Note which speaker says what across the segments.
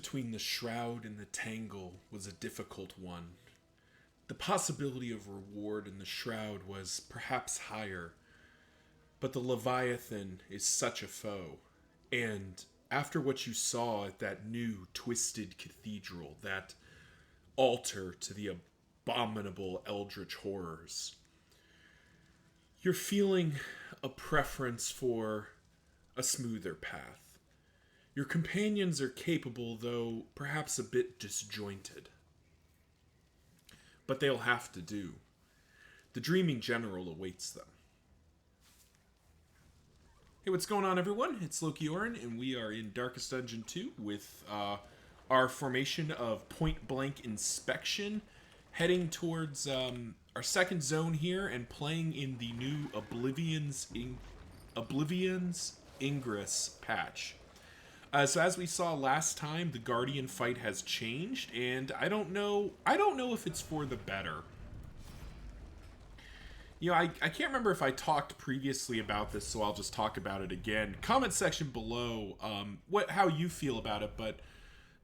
Speaker 1: between the Shroud and the Tangle was a difficult one. The possibility of reward in the Shroud was perhaps higher, but the Leviathan is such a foe. And after what you saw at that new twisted cathedral, that altar to the abominable eldritch horrors, you're feeling a preference for a smoother path. Your companions are capable, though perhaps a bit disjointed. But they'll have to do. The Dreaming General awaits them. Hey, what's going on, everyone? It's Loki Orin, and we are in Darkest Dungeon 2 with our formation of point-blank inspection, heading towards our second zone here and playing in the new Oblivion's Ingress patch. So as we saw last time, the Guardian fight has changed, and I don't know if it's for the better. You know, I can't remember if I talked previously about this, so I'll just talk about it again. Comment section below how you feel about it, but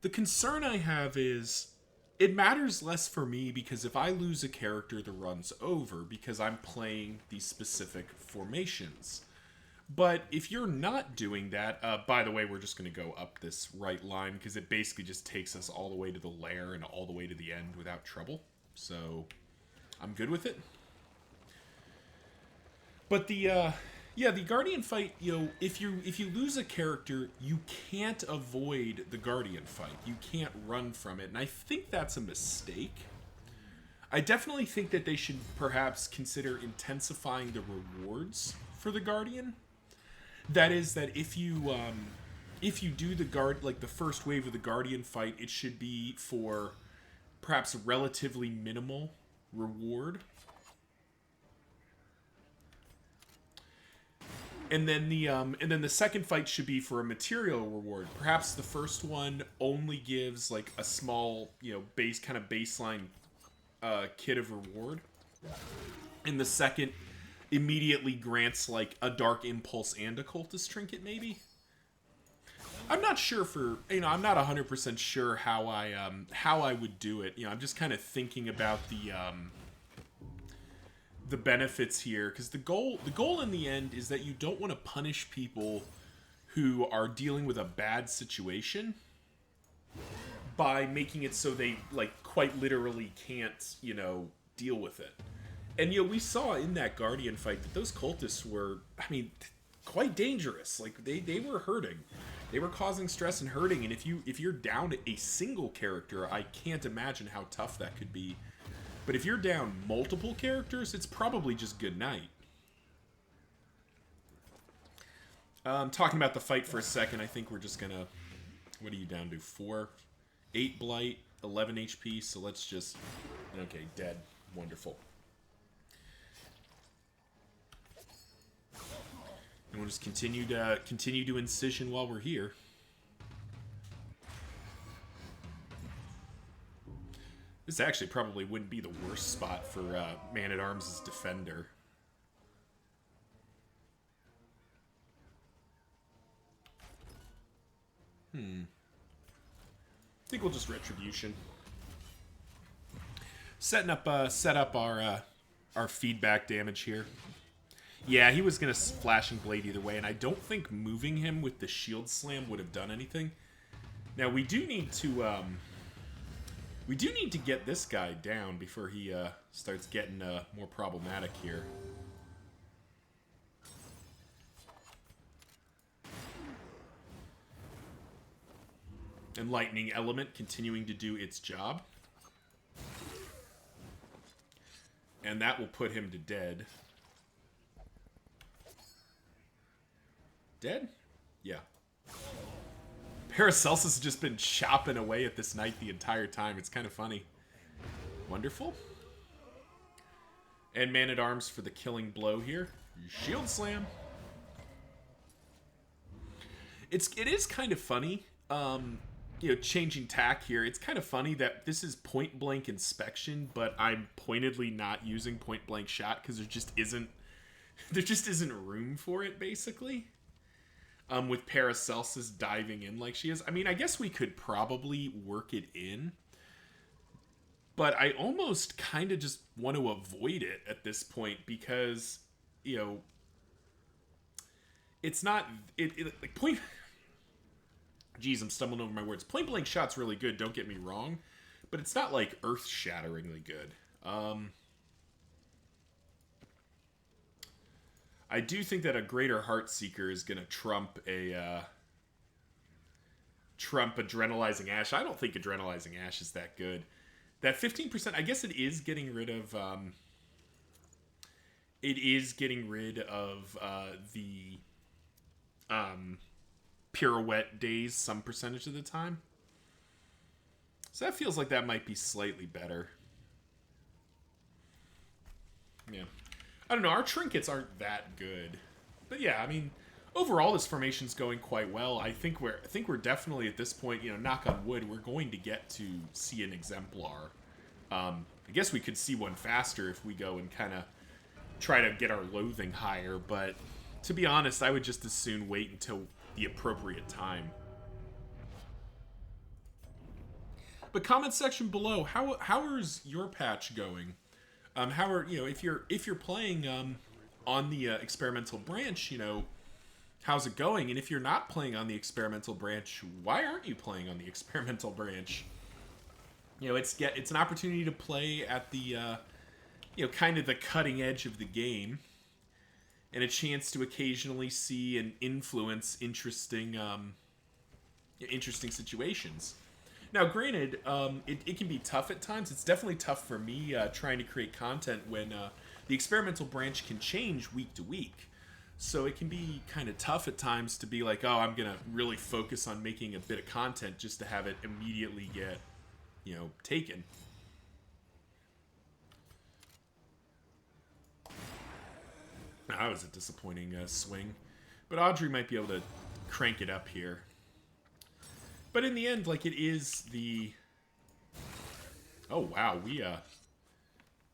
Speaker 1: the concern I have is it matters less for me because if I lose a character, the run's over because I'm playing these specific formations. But if you're not doing that, by the way, we're just going to go up this right line because it basically just takes us all the way to the lair and all the way to the end without trouble. So I'm good with it. But the Guardian fight, you know, if you lose a character, you can't avoid the Guardian fight. You can't run from it, and I think that's a mistake. I definitely think that they should perhaps consider intensifying the rewards for the Guardian. That is, that if you do the first wave of the Guardian fight, it should be for perhaps a relatively minimal reward. And then the second fight should be for a material reward. Perhaps the first one only gives like a small, baseline kit of reward. And the second immediately grants like a dark impulse and a cultist trinket, maybe. I'm not sure I'm not 100% sure how I would do it. I'm just kind of thinking about the benefits here, because the goal in the end is that you don't want to punish people who are dealing with a bad situation by making it so they quite literally can't deal with it. And we saw in that Guardian fight that those cultists were, quite dangerous. Like they were hurting, they were causing stress and hurting. And if you're down to a single character, I can't imagine how tough that could be. But if you're down multiple characters, it's probably just good night. Talking about the fight for a second, I think we're just gonna... What are you down to? 4? 8 blight, 11 HP, so let's just... Okay, dead. Wonderful. And we'll just continue to incision while we're here. This actually probably wouldn't be the worst spot for Man-at-Arms' defender. I think we'll just Retribution. Set up our feedback damage here. Yeah, he was gonna Flashing Blade either way, and I don't think moving him with the Shield Slam would have done anything. Now we do need to get this guy down before he starts getting more problematic here. And Lightning Element continuing to do its job. And that will put him to dead. Dead? Yeah. Paracelsus has just been chopping away at this knight the entire time. It's kind of funny. Wonderful. And Man-at-Arms for the killing blow here. Shield Slam. It is kind of funny, changing tack here. It's kind of funny that this is point-blank inspection, but I'm pointedly not using point-blank shot because there just isn't room for it, basically. with Paracelsus diving in like she is. I mean, I guess we could probably work it in, but I almost kind of just want to avoid it at this point because, you know, it's not like point. Geez, I'm stumbling over my words. Point blank shot's really good. Don't get me wrong, but it's not like earth shatteringly good. I do think that a Greater Heartseeker is going to trump Adrenalizing Ash. I don't think Adrenalizing Ash is that good. That 15%, I guess it is getting rid of the pirouette days some percentage of the time. So that feels like that might be slightly better. Yeah. I don't know, our trinkets aren't that good. But yeah, I mean, overall this formation's going quite well. I think we're definitely at this point, you know, knock on wood, we're going to get to see an exemplar. I guess we could see one faster if we go and kind of try to get our loathing higher, but to be honest, I would just as soon wait until the appropriate time. But comment section below, how is your patch going? How are, you know, if you're playing on the experimental branch, you know, how's it going? And if you're not playing on the experimental branch, why aren't you playing on the experimental branch? You know, it's an opportunity to play at the you know, kind of the cutting edge of the game, and a chance to occasionally see and influence interesting situations. Now, granted, it can be tough at times. It's definitely tough for me trying to create content when the experimental branch can change week to week. So it can be kind of tough at times to be like, oh, I'm going to really focus on making a bit of content just to have it immediately get, you know, taken. That was a disappointing swing. But Audrey might be able to crank it up here. But in the end, like, it is the... Oh, wow,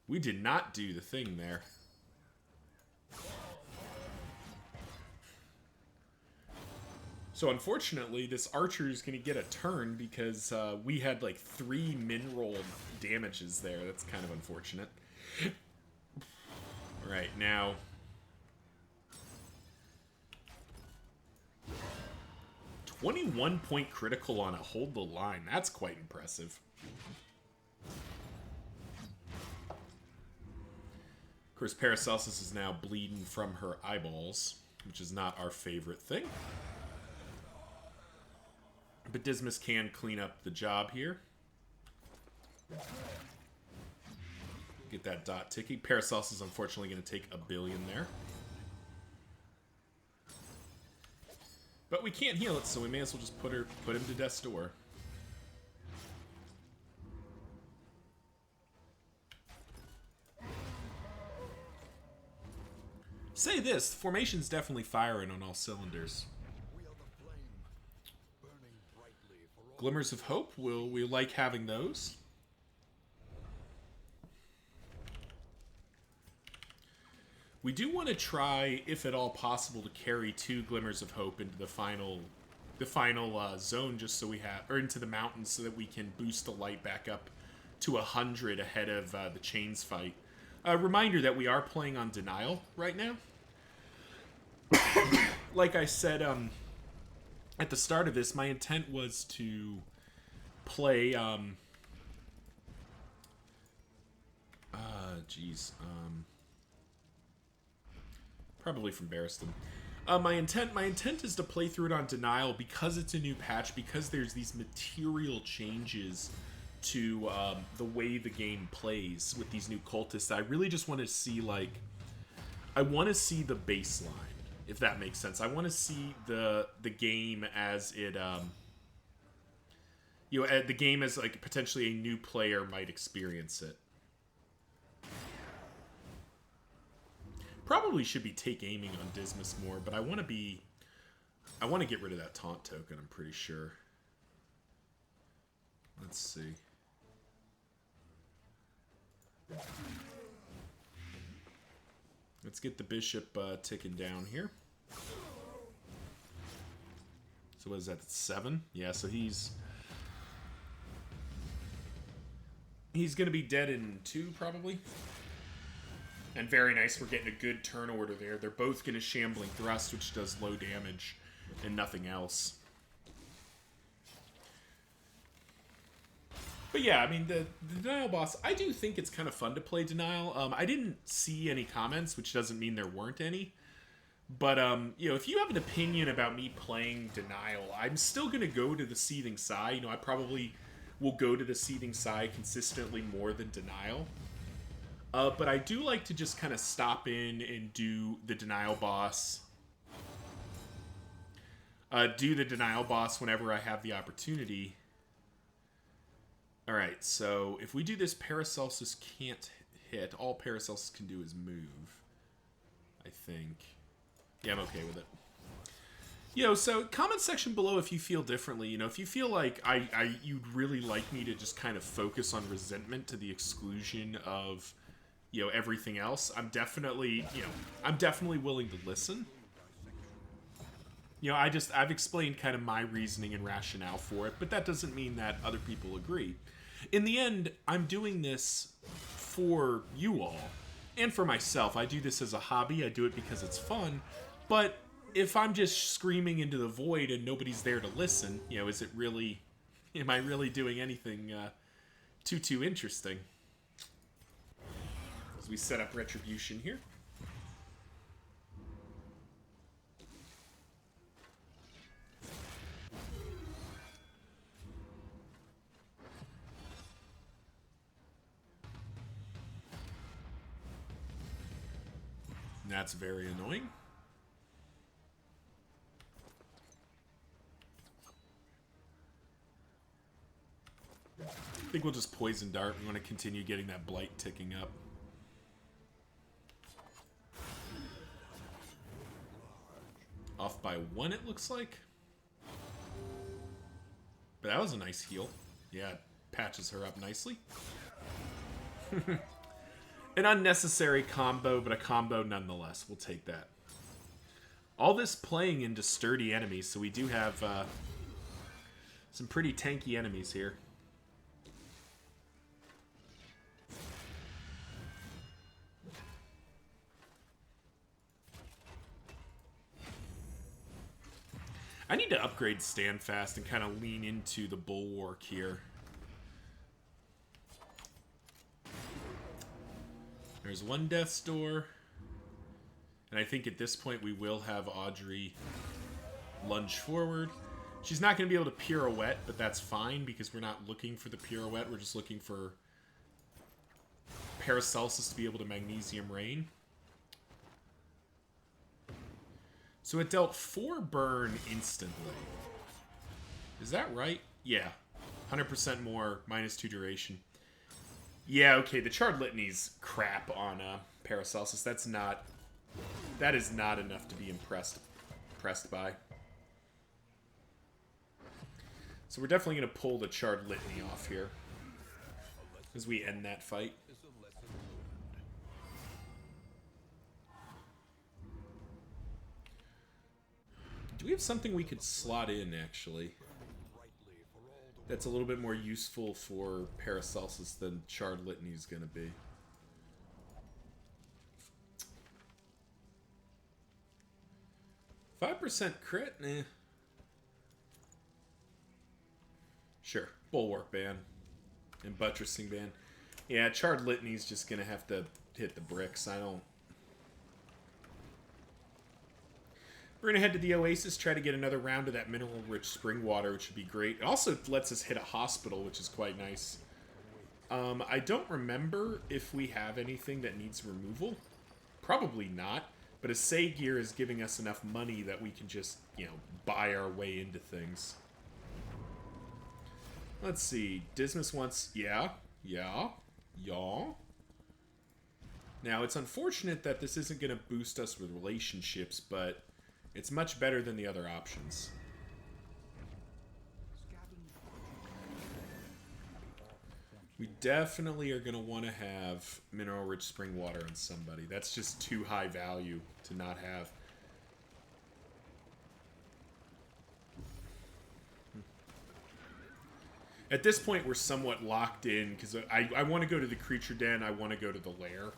Speaker 1: we did not do the thing there. So unfortunately, this archer is going to get a turn because we had like 3 mineral damages there. That's kind of unfortunate. All right, now... 21-point critical on a hold the line. That's quite impressive. Of course, Paracelsus is now bleeding from her eyeballs, which is not our favorite thing. But Dismas can clean up the job here. Get that dot ticking. Paracelsus is unfortunately going to take a billion there. But we can't heal it, so we may as well just put him to death's door. Say this, the formation's definitely firing on all cylinders. Glimmers of hope, we like having those. We do want to try, if at all possible, to carry 2 Glimmers of Hope into the final zone, just so we have, or into the mountains, so that we can boost the light back up to 100 ahead of the Chains fight. A reminder that we are playing on Denial right now. Like I said at the start of this, my intent was to play... probably from Barristan. My intent is to play through it on Denial because it's a new patch, because there's these material changes to the way the game plays with these new cultists. I really just want to see, like, I want to see the baseline, if that makes sense. I want to see the game as it, you know, the game as, like, potentially a new player might experience it. Probably should be take aiming on Dismas more, but I want to get rid of that taunt token, I'm pretty sure. Let's see. Let's get the bishop ticking down here. So what is that, 7? Yeah, so he's going to be dead in 2, probably. And very nice, we're getting a good turn order there. They're both going to Shambling Thrust, which does low damage and nothing else. But yeah, I mean, the Denial boss, I do think it's kind of fun to play Denial. I didn't see any comments, which doesn't mean there weren't any. But, you know, if you have an opinion about me playing Denial, I'm still going to go to the Seething Sigh. You know, I probably will go to the Seething Sigh consistently more than Denial. But I do like to just kind of stop in and do the Denial boss. Do the Denial boss whenever I have the opportunity. Alright, so if we do this, Paracelsus can't hit. All Paracelsus can do is move, I think. Yeah, I'm okay with it. You know, so comment section below if you feel differently. You know, if you feel like you'd really like me to just kind of focus on resentment to the exclusion of, you know, everything else, I'm definitely willing to listen. You know, I've explained kind of my reasoning and rationale for it, but that doesn't mean that other people agree. In the end, I'm doing this for you all and for myself. I do this as a hobby. I do it because it's fun. But if I'm just screaming into the void and nobody's there to listen, you know, am I really doing anything too interesting? As we set up Retribution here. That's very annoying. I think we'll just Poison Dart. We want to continue getting that blight ticking up. Off by 1, it looks like. But that was a nice heal. Yeah, it patches her up nicely. An unnecessary combo, but a combo nonetheless. We'll take that. All this playing into sturdy enemies, so we do have some pretty tanky enemies here. I need to upgrade Stand Fast and kind of lean into the Bulwark here. There's one Death's Door. And I think at this point we will have Audrey lunge forward. She's not going to be able to pirouette, but that's fine because we're not looking for the pirouette. We're just looking for Paracelsus to be able to Magnesium Rain. So it dealt 4 burn instantly. Is that right? Yeah. 100% more, -2 duration. Yeah, okay, the Charred Litany's crap on Paracelsus. That is not enough to be impressed by. So we're definitely going to pull the Charred Litany off here as we end that fight. Do we have something we could slot in, actually? That's a little bit more useful for Paracelsus than Charred Litany is going to be. %5 crit? Eh. Sure. Bulwark ban. And Buttressing ban. Yeah, Charred Litany is just going to have to hit the bricks. We're going to head to the Oasis, try to get another round of that mineral-rich spring water, which would be great. It also lets us hit a hospital, which is quite nice. I don't remember if we have anything that needs removal. Probably not. But Assay Gear is giving us enough money that we can just, you know, buy our way into things. Let's see. Dismas wants... Yeah. Now, it's unfortunate that this isn't going to boost us with relationships, but... it's much better than the other options. We definitely are going to want to have mineral-rich spring water on somebody. That's just too high value to not have. At this point, we're somewhat locked in because I want to go to the creature den. I want to go to the lair.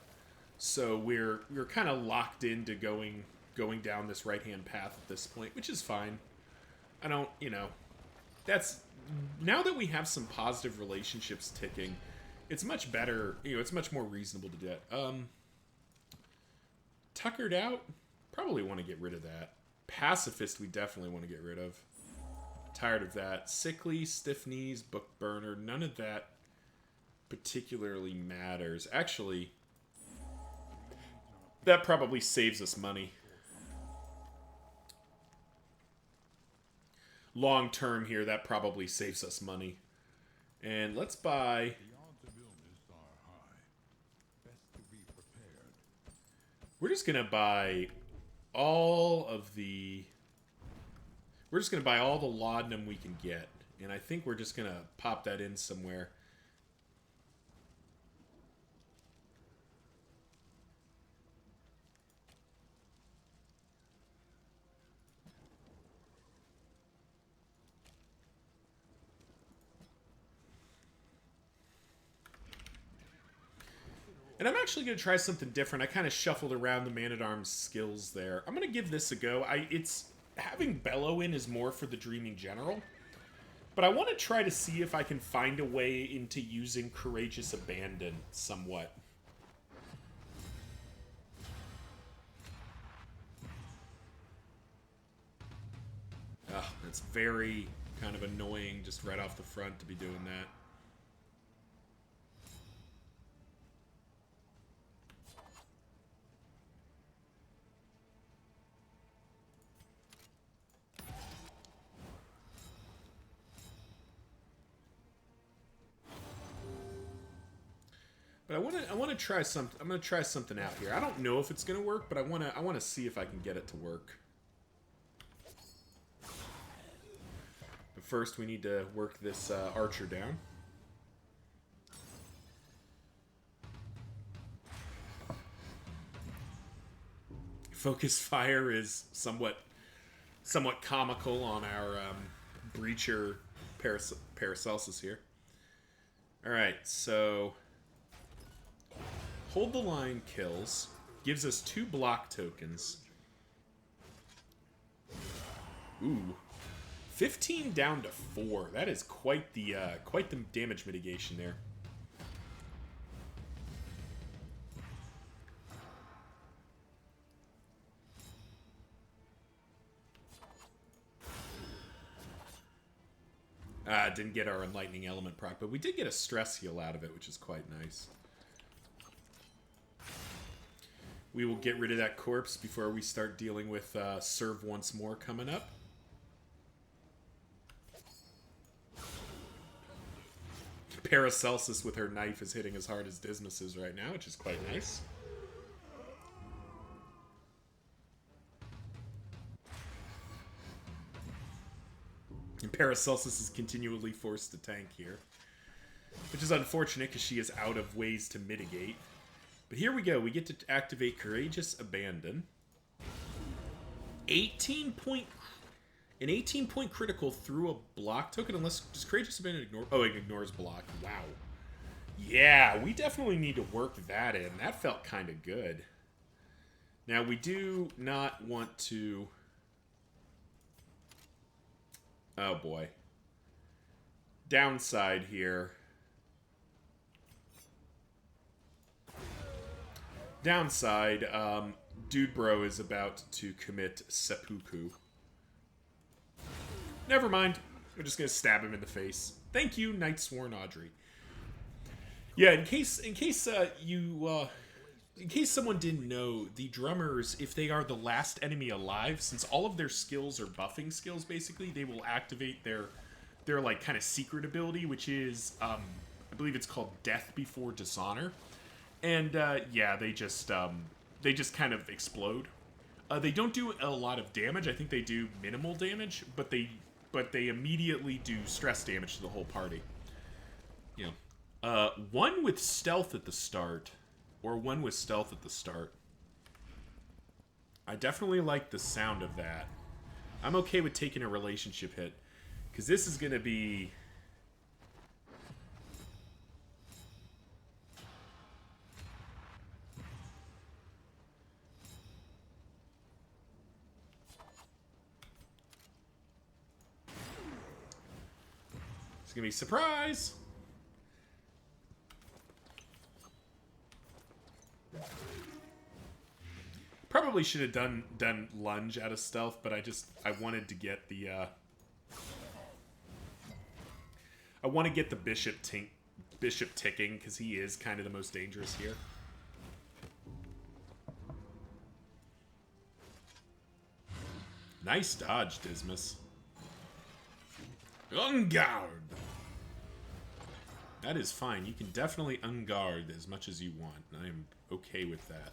Speaker 1: So we're kind of locked into going down this right-hand path at this point, which is fine. I don't, that's... Now that we have some positive relationships ticking, it's much better, it's much more reasonable to do that. Tuckered out? Probably want to get rid of that. Pacifist we definitely want to get rid of. Tired of that. Sickly, stiff knees, book burner, none of that particularly matters. Actually, that probably saves us money. Long term here, that probably saves us money. And let's buy... We're just going to buy all of the... We're just going to buy all the laudanum we can get. And I think we're just going to pop that in somewhere. And I'm actually going to try something different. I kind of shuffled around the Man-at-Arms skills there. I'm going to give this a go. It's having Bellow in is more for the Dreaming General. But I want to try to see if I can find a way into using Courageous Abandon somewhat. Ugh, that's very kind of annoying just right off the front to be doing that. But I want to try something. I'm going to try something out here. I don't know if it's going to work, but I want to see if I can get it to work. But first, we need to work this archer down. Focus fire is somewhat comical on our breacher Paracelsus here. All right, so. Hold the line kills. Gives us 2 block tokens. Ooh. 15 down to 4. That is quite the damage mitigation there. Didn't get our Enlightening Element proc, but we did get a stress heal out of it, which is quite nice. We will get rid of that corpse before we start dealing with Serve Once More coming up. Paracelsus with her knife is hitting as hard as Dismas is right now, which is quite nice. And Paracelsus is continually forced to tank here, which is unfortunate because she is out of ways to mitigate. But here we go. We get to activate Courageous Abandon. 18 point critical through a block token. Unless does Courageous Abandon ignore? Oh, it ignores block. Wow. Yeah, we definitely need to work that in. That felt kind of good. Now we do not want to. Oh boy. Downside here. Downside, Dude Bro is about to commit seppuku. Never mind. We're just gonna stab him in the face. Thank you, Knight Sworn Audrey. Yeah, in case someone didn't know, the drummers, if they are the last enemy alive, since all of their skills are buffing skills, basically, they will activate their like kind of secret ability, which is I believe it's called Death Before Dishonor. And, yeah, they just kind of explode. They don't do a lot of damage. I think they do minimal damage, but they immediately do stress damage to the whole party. You know, one with stealth at the start, or one with stealth at the start. I definitely like the sound of that. I'm okay with taking a relationship hit, because this is going to be It's gonna be a surprise. Probably should have done lunge out of stealth, but I wanted to get the I want to get the bishop ticking because he is kind of the most dangerous here. Nice dodge, Dismas. Unguard. That is fine. You can definitely unguard as much as you want. I am okay with that.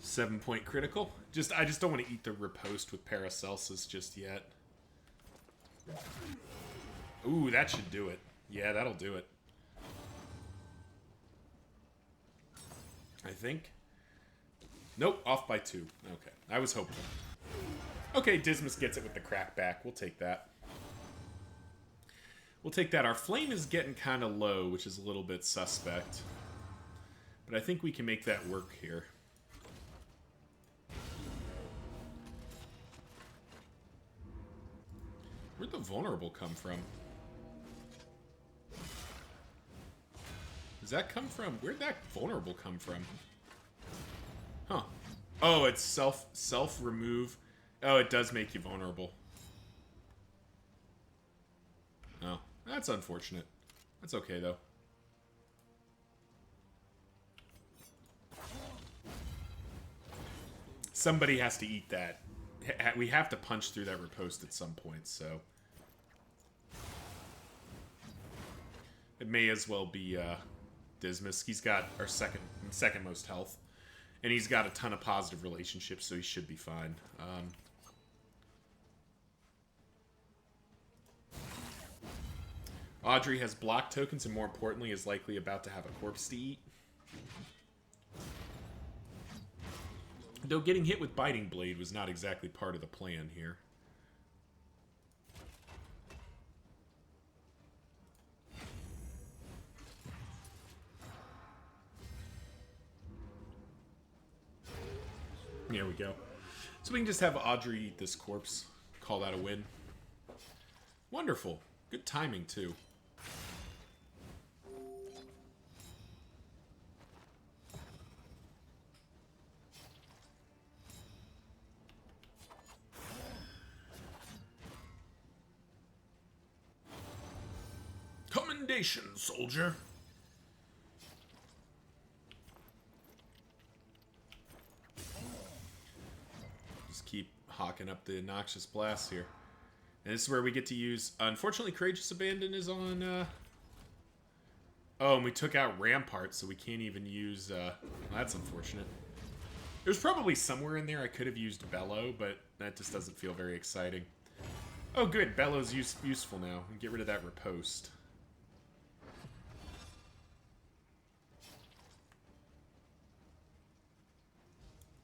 Speaker 1: Seven-point critical. I just don't want to eat the riposte with Paracelsus just yet. Ooh, that should do it. Yeah, that'll do it. I think. Nope, off by 2. Okay, I was hoping. Okay, Dismas gets it with the crackback. We'll take that. We'll take that. Our flame is getting kind of low, which is a little bit suspect. But I think we can make that work here. Where'd the vulnerable come from? Does that come from? Where'd that vulnerable come from? Huh. Oh, it's self-remove. Oh, it does make you vulnerable. Oh, that's unfortunate. That's okay, though. Somebody has to eat that. We have to punch through that riposte at some point, so... It may as well be Dismas. He's got our second most health. And he's got a ton of positive relationships, so he should be fine. Audrey has block tokens, and more importantly, is likely about to have a corpse to eat. Though getting hit with Biting Blade was not exactly part of the plan here. There we go. So we can just have Audrey eat this corpse. Call that a win. Wonderful. Good timing, too. Commendation, soldier. Keep hawking up the noxious blasts here. And this is where we get to use... unfortunately, Courageous Abandon is on... Oh, and we took out Rampart, so we can't even use... Well, that's unfortunate. There's probably somewhere in there I could have used Bellow, but that just doesn't feel very exciting. Oh, good. Bellow's useful now. Get rid of that riposte.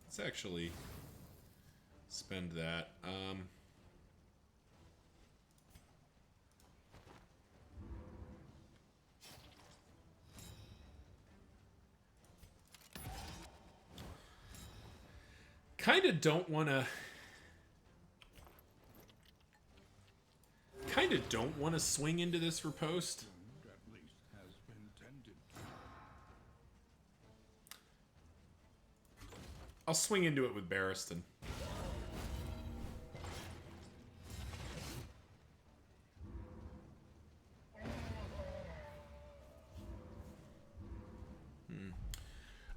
Speaker 1: Let's actually... spend that. Kind of don't want to swing into this riposte. I'll swing into it with Barristan.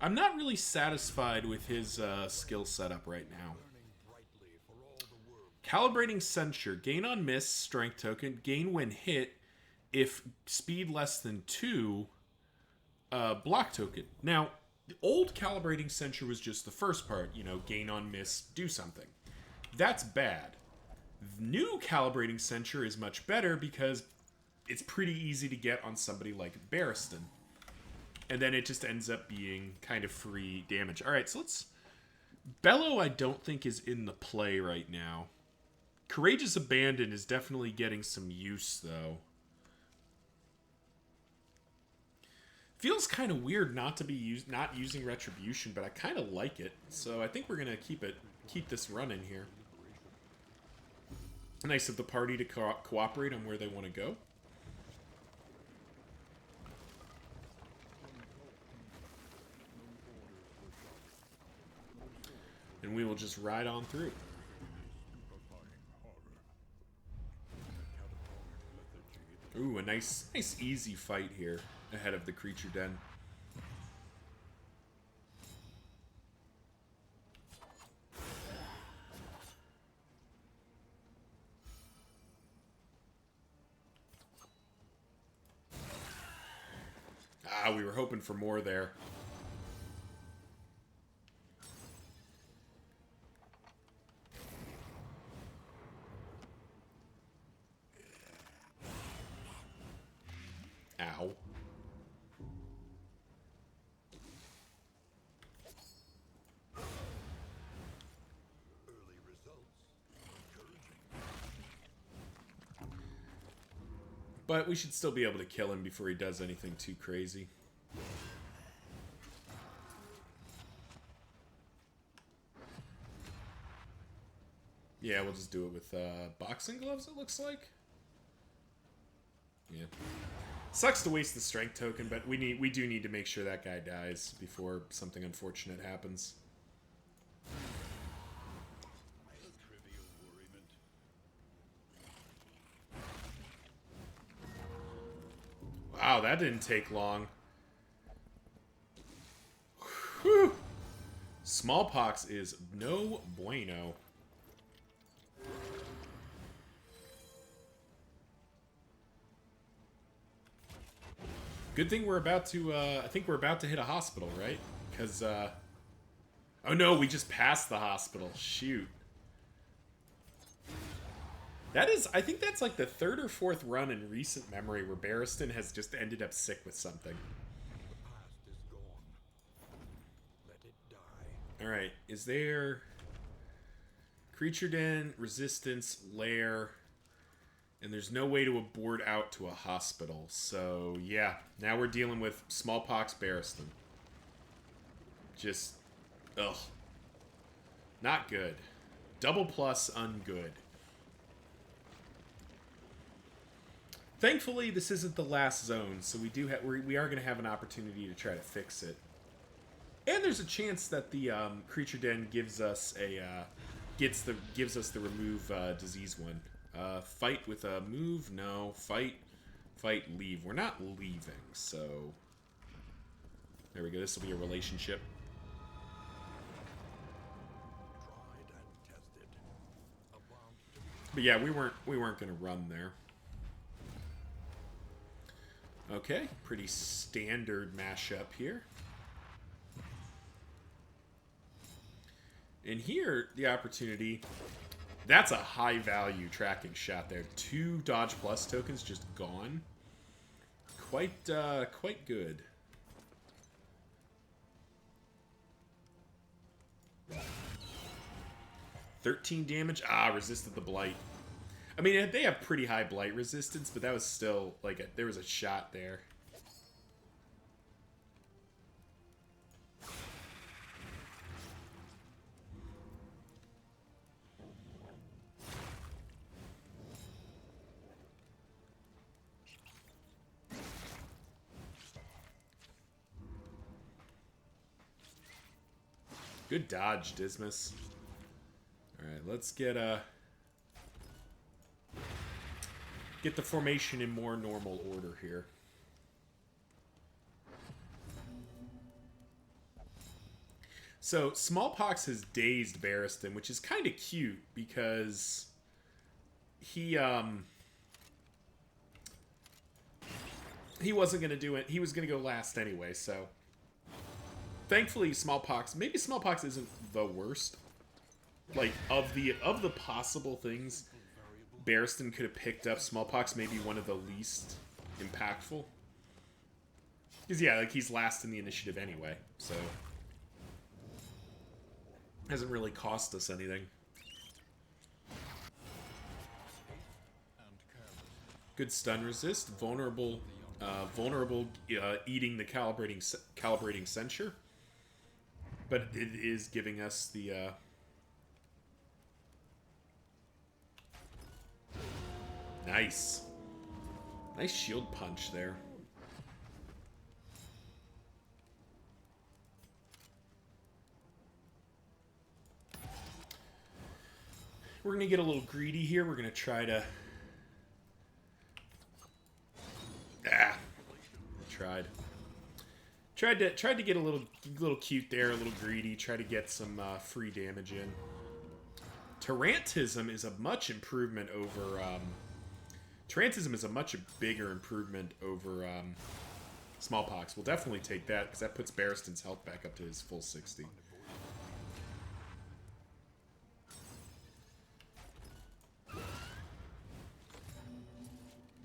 Speaker 1: I'm not really satisfied with his skill setup right now. Calibrating Censure. Gain on miss, strength token. Gain when hit. If speed less than 2, block token. Now, the old Calibrating Censure was just the first part. You know, gain on miss, do something. That's bad. The new Calibrating Censure is much better because it's pretty easy to get on somebody like Barristan. And then it just ends up being kind of free damage. All right, so let's... Bellow, I don't think, is in the play right now. Courageous Abandon is definitely getting some use, though. Feels kind of weird not to be not using Retribution, but I kind of like it. So I think we're gonna keep this running here. Nice of the party to cooperate on where they want to go. And we will just ride on through. Ooh, a nice easy fight here ahead of the creature den. Ah, we were hoping for more there. Ow. But we should still be able to kill him before he does anything too crazy. Yeah, we'll just do it with boxing gloves, it looks like. Yeah. Sucks to waste the strength token, but we do need to make sure that guy dies before something unfortunate happens. Wow, that didn't take long. Whew. Smallpox is no bueno. Good thing we're about to, I think we're about to hit a hospital, right? Because, oh no, we just passed the hospital. Shoot. That is, I think that's like the third or fourth run in recent memory where Barristan has just ended up sick with something.
Speaker 2: The past is gone. Let it die.
Speaker 1: Alright, is there... Creature Den, Resistance, Lair... And there's no way to abort out to a hospital. So, yeah. Now we're dealing with Smallpox Barristan. Just... ugh. Not good. Double plus, ungood. Thankfully, this isn't the last zone, so we are going to have an opportunity to try to fix it. And there's a chance that the Creature Den gives us a... gives us the remove disease one. Fight with a move? No. Fight, leave. We're not leaving, so... There we go. This will be a relationship.
Speaker 2: Tried and tested.
Speaker 1: But yeah, we weren't going to run there. Okay, pretty standard mashup here. And here, the opportunity... That's a high-value tracking shot there. 2 dodge plus tokens just gone. Quite good. $13 damage. Ah, resisted the blight. I mean, they have pretty high blight resistance, but that was still like there was a shot there. Good dodge, Dismas. Alright, let's get the formation in more normal order here. So, Smallpox has dazed Barristan, which is kind of cute because he wasn't going to do it. He was going to go last anyway, so... Thankfully, Smallpox... Maybe Smallpox isn't the worst. Like, of the possible things Barristan could have picked up Smallpox, maybe one of the least impactful. Because, yeah, like, he's last in the initiative anyway, so... Hasn't really cost us anything. Good stun resist. Vulnerable, eating the calibrating censure. But it is giving us the... Nice. Nice shield punch there. We're going to get a little greedy here. We're going to try to... Tried to get a little cute there, a little greedy. Try to get some free damage in. Tarantism is a much improvement over... Tarantism is a much bigger improvement over Smallpox. We'll definitely take that, because that puts Barristan's health back up to his full 60.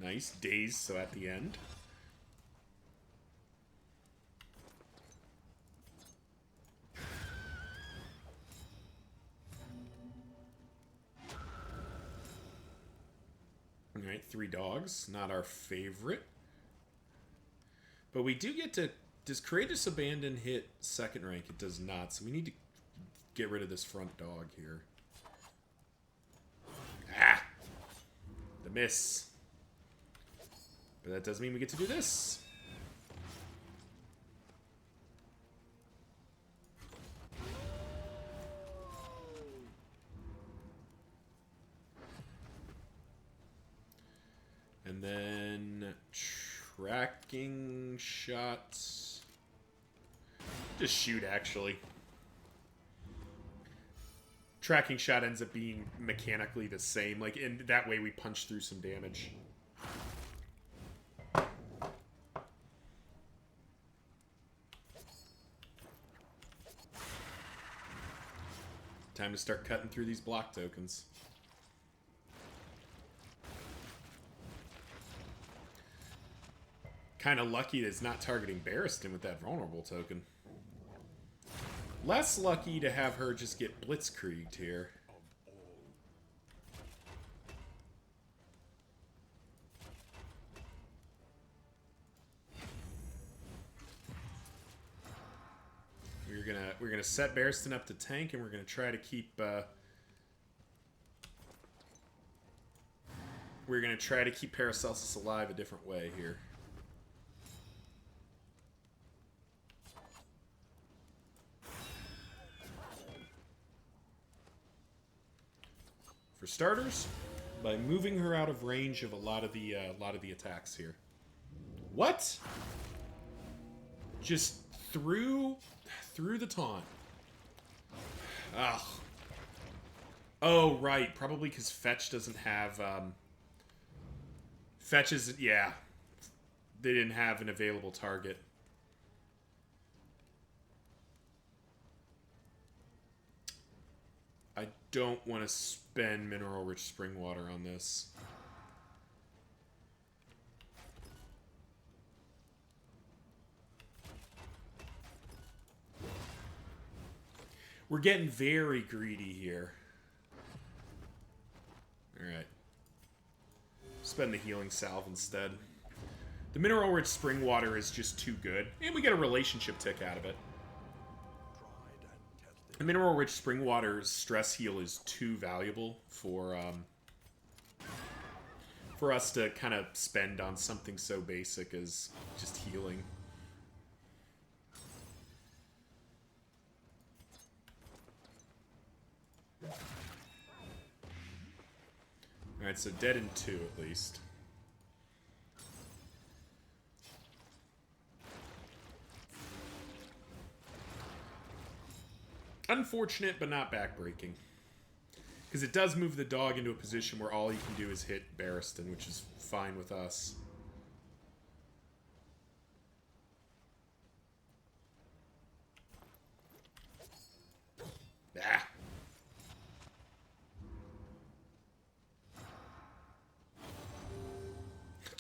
Speaker 1: Nice. Daze, so at the end. Alright, 3 dogs. Not our favorite. But we do get to... Does Courageous Abandon hit second rank? It does not, so we need to get rid of this front dog here. Ah! The miss. But that does mean we get to do this. And then tracking shots. Just shoot, actually. Tracking shot ends up being mechanically the same. Like, and that way we punch through some damage. Time to start cutting through these block tokens. Kind of lucky that it's not targeting Barristan with that vulnerable token. Less lucky to have her just get blitzkrieged here. We're gonna set Barristan up to tank, and we're gonna try to keep Paracelsus alive a different way here. For starters, by moving her out of range of a lot of the attacks here. What? Just through the taunt. Ugh. Oh, right. Probably because Fetch doesn't have... Fetch is... Yeah. They didn't have an available target. I don't want to spend mineral-rich spring water on this. We're getting very greedy here. Alright. Spend the healing salve instead. The mineral-rich spring water is just too good. And we get a relationship tick out of it. The mineral-rich spring water's stress heal is too valuable for us to kind of spend on something so basic as just healing. Alright, so dead in 2 at least. Unfortunate, but not backbreaking. Because it does move the dog into a position where all he can do is hit Barristan, which is fine with us. Ah.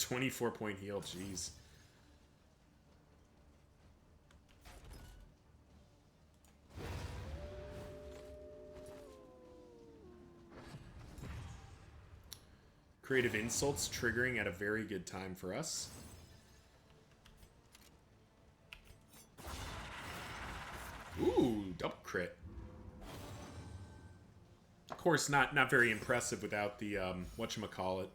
Speaker 1: 24-point heal, jeez. Creative insults triggering at a very good time for us. Ooh, double crit. Of course, not very impressive without the whatchamacallit,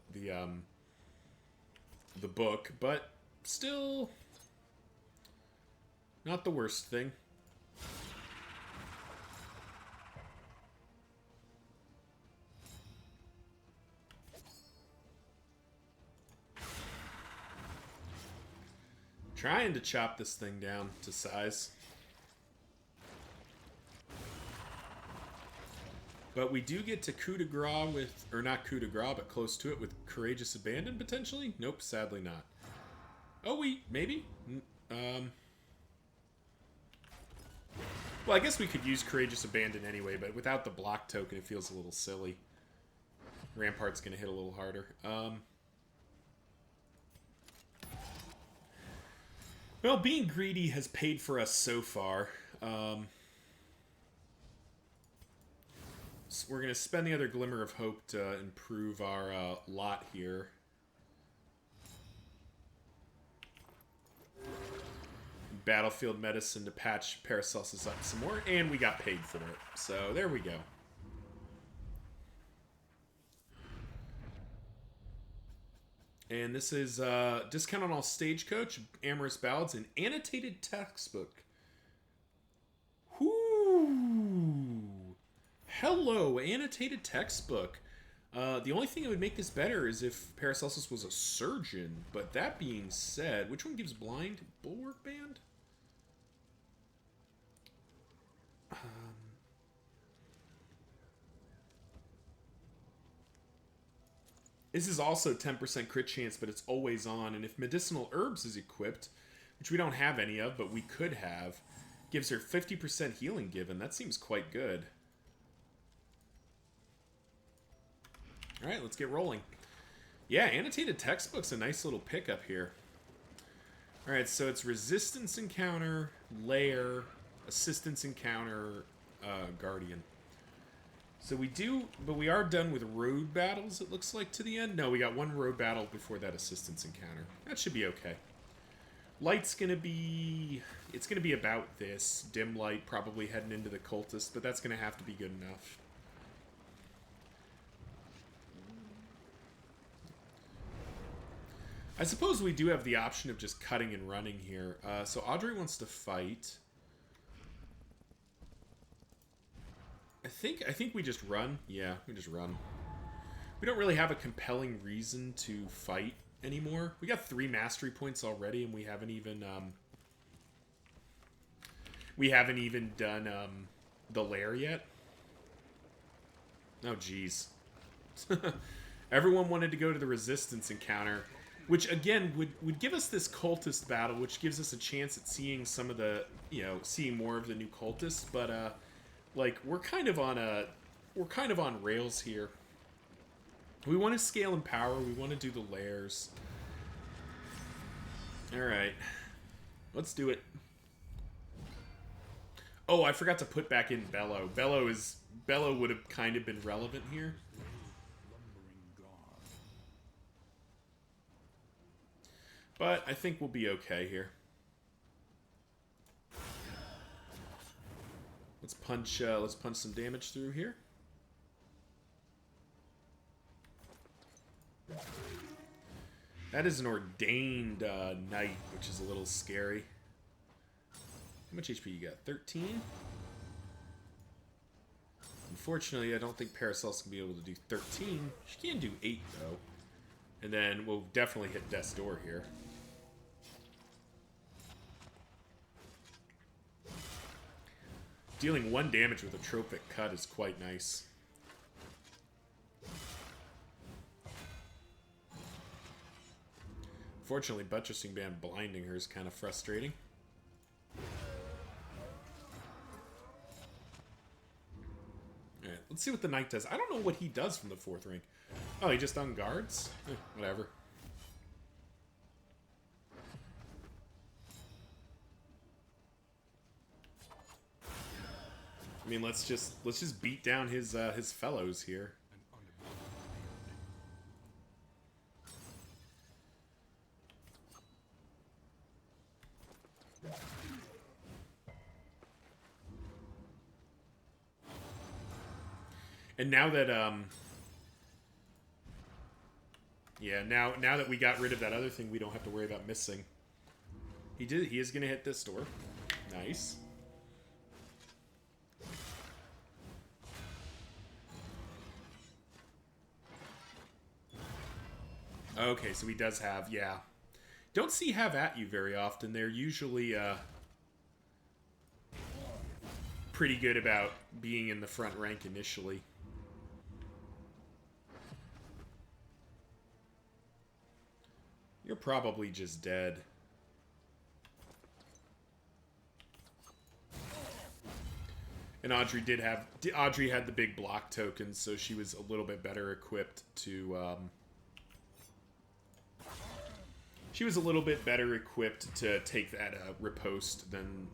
Speaker 1: the book, but still not the worst thing. Trying to chop this thing down to size. But we do get to coup de grace with, or not coup de grace, but close to it with Courageous Abandon, potentially? Nope, sadly not. Oh, maybe? Well, I guess we could use Courageous Abandon anyway, but without the block token, it feels a little silly. Rampart's going to hit a little harder. Well, being greedy has paid for us so far. So we're going to spend the other Glimmer of Hope to improve our lot here. Battlefield Medicine to patch Paracelsus up some more, and we got paid for it. So there we go. And this is discount on all Stagecoach, Amorous Ballads, and annotated textbook. Whoo! Hello, annotated textbook. The only thing that would make this better is if Paracelsus was a surgeon. But that being said, which one gives blind? Bulwark Band? This is also 10% crit chance, but it's always on. And if Medicinal Herbs is equipped, which we don't have any of, but we could have, gives her 50% healing given. That seems quite good. Alright, let's get rolling. Yeah, annotated textbook's a nice little pickup here. Alright, so it's resistance encounter, lair, assistance encounter, guardian. So we do, but we are done with road battles, it looks like, to the end. No, we got one road battle before that assistance encounter. That should be okay. Light's gonna be, it's gonna be about this. Dim light probably heading into the cultist, but that's gonna have to be good enough. I suppose we do have the option of just cutting and running here. So Audrey wants to fight. I think we just run. Yeah, we just run. We don't really have a compelling reason to fight anymore. We got 3 mastery points already, and we haven't even done the lair yet. Oh, jeez. Everyone wanted to go to the resistance encounter, which again would give us this cultist battle, which gives us a chance at seeing some of the, seeing more of the new cultists, but like we're kind of on rails here. We want to scale in power, we want to do the lairs. Alright. Let's do it. Oh, I forgot to put back in Bellow. Bellow would have kind of been relevant here. But I think we'll be okay here. Let's punch some damage through here. That is an ordained knight, which is a little scary. How much HP you got? 13? Unfortunately, I don't think Paracelsus can be able to do 13. She can do 8, though. And then we'll definitely hit Death's Door here. Dealing 1 damage with a Tropic Cut is quite nice. Fortunately, Buttressing Band blinding her is kind of frustrating. Alright, let's see what the Knight does. I don't know what he does from the 4th rank. Oh, he just unguards? Whatever. mean, let's just beat down his fellows here. And now that yeah, now that we got rid of that other thing, we don't have to worry about missing. He is gonna hit this door. Nice. Okay, so he does have, yeah. Don't see have at you very often. They're usually pretty good about being in the front rank initially. You're probably just dead. And Audrey had the big block tokens, so she was a little bit better equipped to take that riposte than,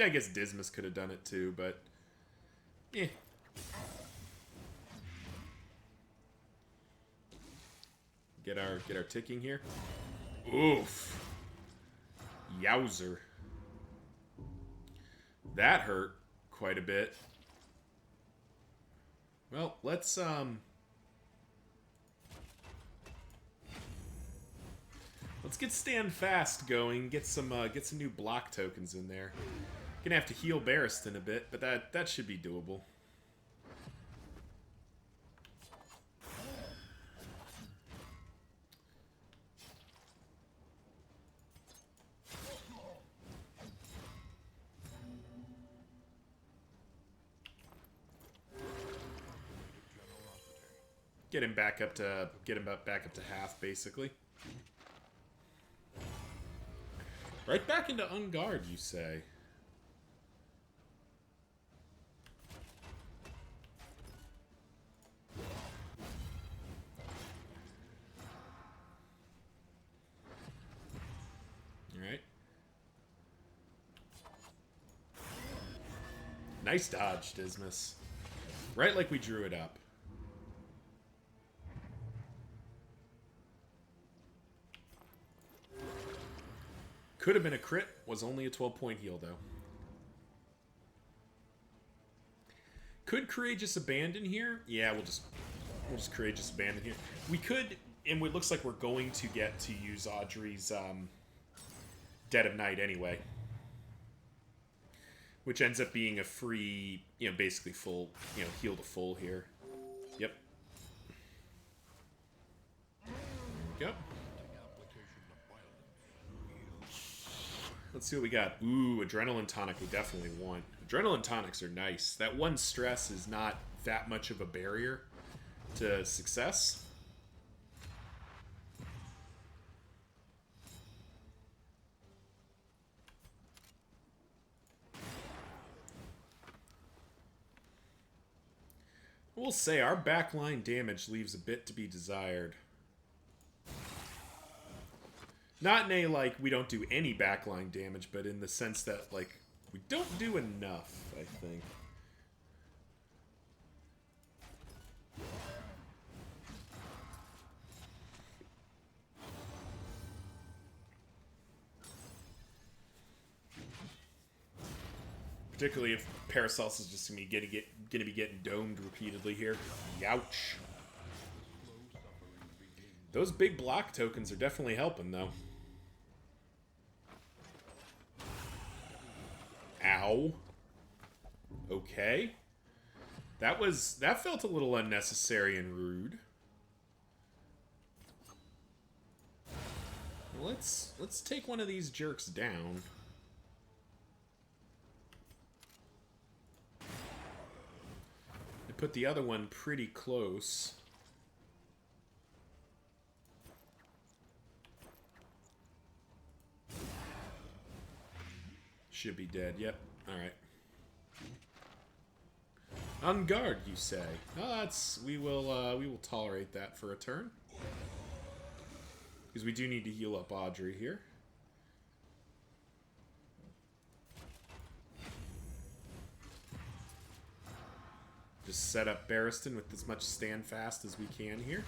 Speaker 1: I guess Dismas could have done it too, but eh. Get our ticking here. Oof. Yowzer. That hurt quite a bit. Well, let's get Stand Fast going. Get some new block tokens in there. Gonna have to heal Barristan a bit, but that should be doable. Get him back up to half, basically. Right back into Unguard, you say? Alright. Nice dodge, Dismas. Right like we drew it up. Could have been a crit. Was only a 12-point heal, though. Could Courageous Abandon here? Yeah, we'll just Courageous Abandon here. We could, and it looks like we're going to get to use Audrey's Dead of Night anyway. Which ends up being a free, basically full, heal to full here. Yep. Yep. Let's see what we got. Ooh, Adrenaline Tonic we definitely want. Adrenaline Tonics are nice. That one stress is not that much of a barrier to success. We'll say our backline damage leaves a bit to be desired. Not in a, like, we don't do any backline damage, but in the sense that, like, we don't do enough, I think. Particularly if Paracelsus is just going to be getting domed repeatedly here. Youch. Those big block tokens are definitely helping, though. Ow. Okay. That felt a little unnecessary and rude. Let's take one of these jerks down. And put the other one pretty close. Should be dead. Yep. All right. On guard, you say? Oh, we will tolerate that for a turn, because we do need to heal up Audrey here. just set up Barristan with as much stand fast as we can here.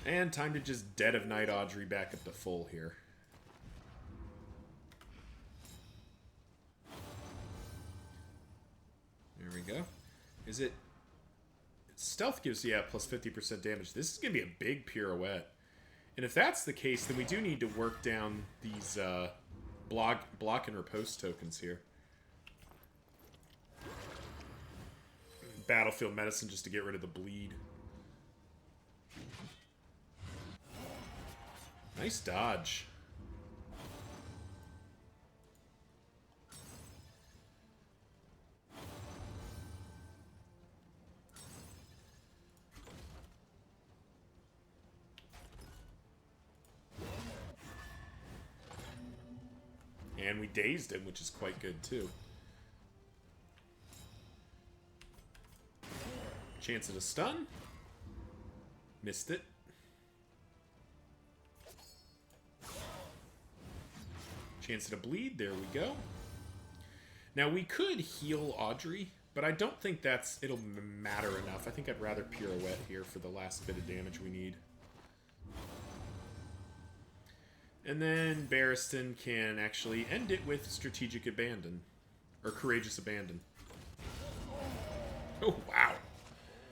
Speaker 1: And time to just Dead of Night Audrey back up to full here. There we go. Is it... Stealth gives, yeah, plus 50% damage. This is going to be a big pirouette. And if that's the case, then we do need to work down these block and riposte tokens here. Battlefield medicine just to get rid of the bleed. Nice dodge. And we dazed him, which is quite good, too. Chance at a stun. Missed it. Chance at a bleed. There we go. Now, we could heal Audrey, but I don't think it'll matter enough. I think I'd rather pirouette here for the last bit of damage we need. And then Barristan can actually end it with Strategic Abandon. Or Courageous Abandon. Oh, wow.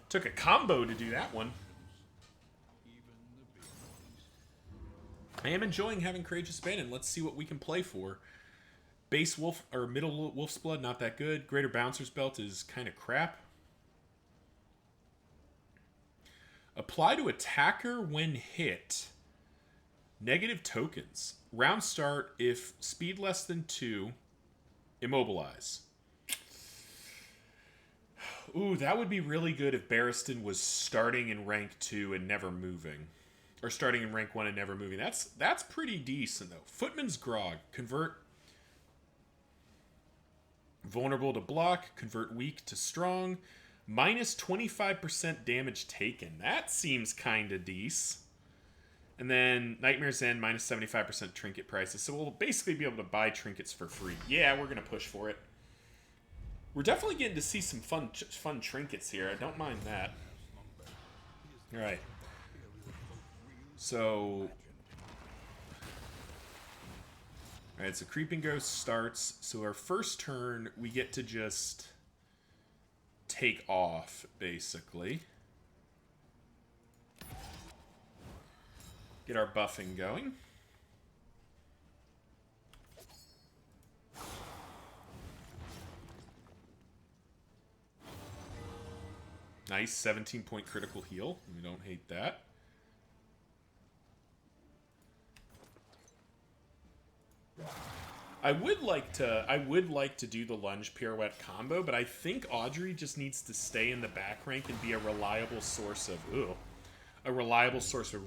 Speaker 1: Took a combo to do that one. I am enjoying having Courageous Abandon. Let's see what we can play for. Base Wolf, or Middle Wolf's Blood, not that good. Greater Bouncer's Belt is kind of crap. Apply to attacker when hit. Negative tokens. Round start if speed less than 2. Immobilize. Ooh, that would be really good if Barristan was starting in rank 2 and never moving. Or starting in rank 1 and never moving. That's pretty decent, though. Footman's Grog. Convert vulnerable to block. Convert weak to strong. Minus 25% damage taken. That seems kind of decent. And then Nightmare's End, minus 75% trinket prices. So we'll basically be able to buy trinkets for free. Yeah, we're going to push for it. We're definitely getting to see some fun trinkets here. I don't mind that. All right. So... Alright, so Creeping Ghost starts. So our first turn, we get to just take off, basically. Get our buffing going. Nice, 17-point critical heal. We don't hate that. I would like to do the lunge pirouette combo, but I think Audrey just needs to stay in the back rank and be a reliable source of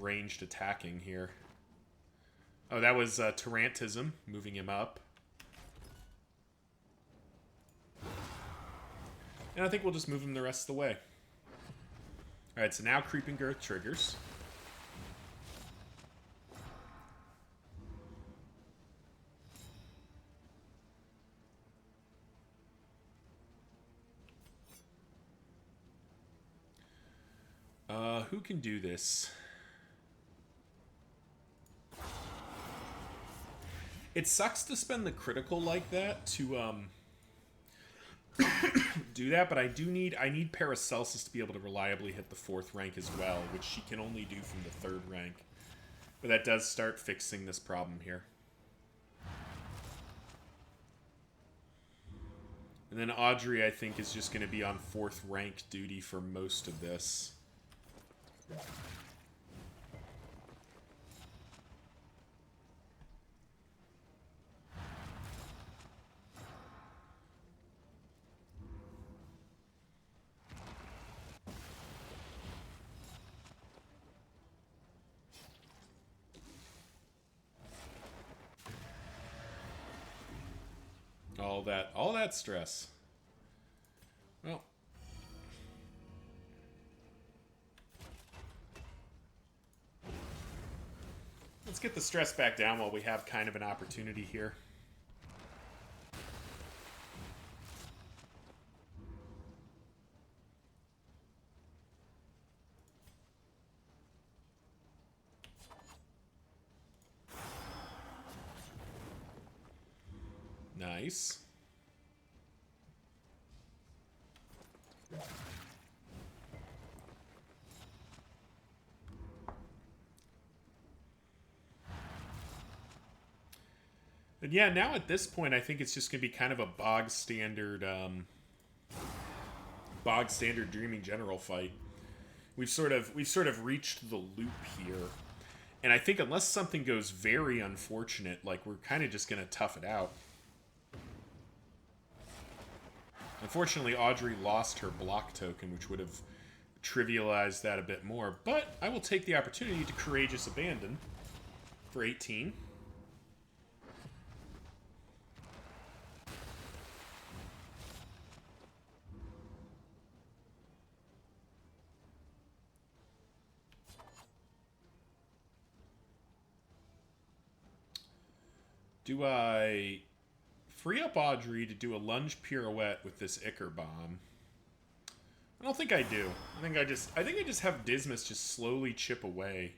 Speaker 1: ranged attacking here. Oh, that was Tarantism, moving him up. And I think we'll just move him the rest of the way. Alright, so now Creeping Girth triggers. Who can do this? It sucks to spend the critical like that to do that, but I need Paracelsus to be able to reliably hit the 4th rank as well, which she can only do from the 3rd rank. But that does start fixing this problem here. And then Audrey, I think, is just going to be on 4th rank duty for most of this. All that stress. Well, Let's get the stress back down while we have kind of an opportunity here. Nice. And yeah, now at this point, I think it's just going to be kind of a bog standard Dreaming General fight. We've sort of reached the loop here, and I think unless something goes very unfortunate, like we're kind of just going to tough it out. Unfortunately, Audrey lost her block token, which would have trivialized that a bit more. But I will take the opportunity to Courageous Abandon for 18. Do I free up Audrey to do a lunge pirouette with this Ichor Bomb? I don't think I do. I think I just have Dismas just slowly chip away.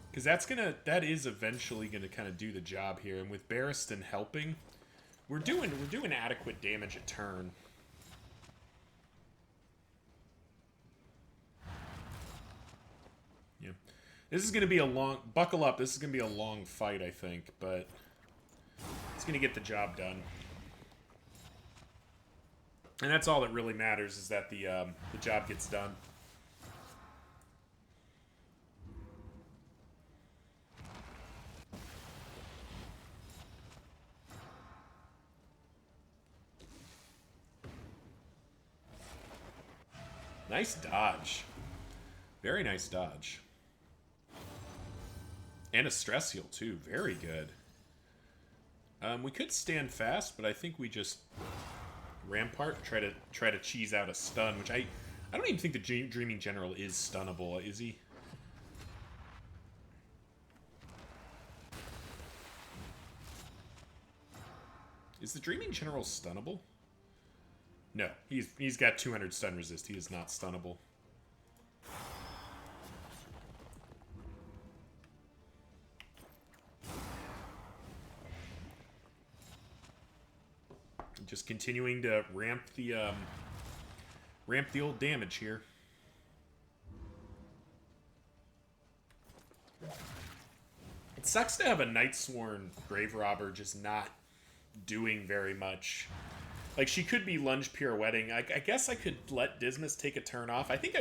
Speaker 1: Because that is eventually gonna kind of do the job here. And with Barristan helping, we're doing adequate damage a turn. Yeah. This is gonna be a long buckle up, this is gonna be a long fight, I think, but it's going to get the job done. And that's all that really matters, is that the job gets done. Nice dodge. Very nice dodge. And a stress heal, too. Very good. We could stand fast, but I think we just Rampart, try to cheese out a stun, which I don't even think the Dreaming General is stunnable, is he? Is the Dreaming General stunnable? No, he's got 200 stun resist. He is not stunnable. Just continuing to ramp the old damage here. It sucks to have a Nightsworn Grave Robber just not doing very much. Like, she could be lunge pirouetting. I guess I could let Dismas take a turn off. I guess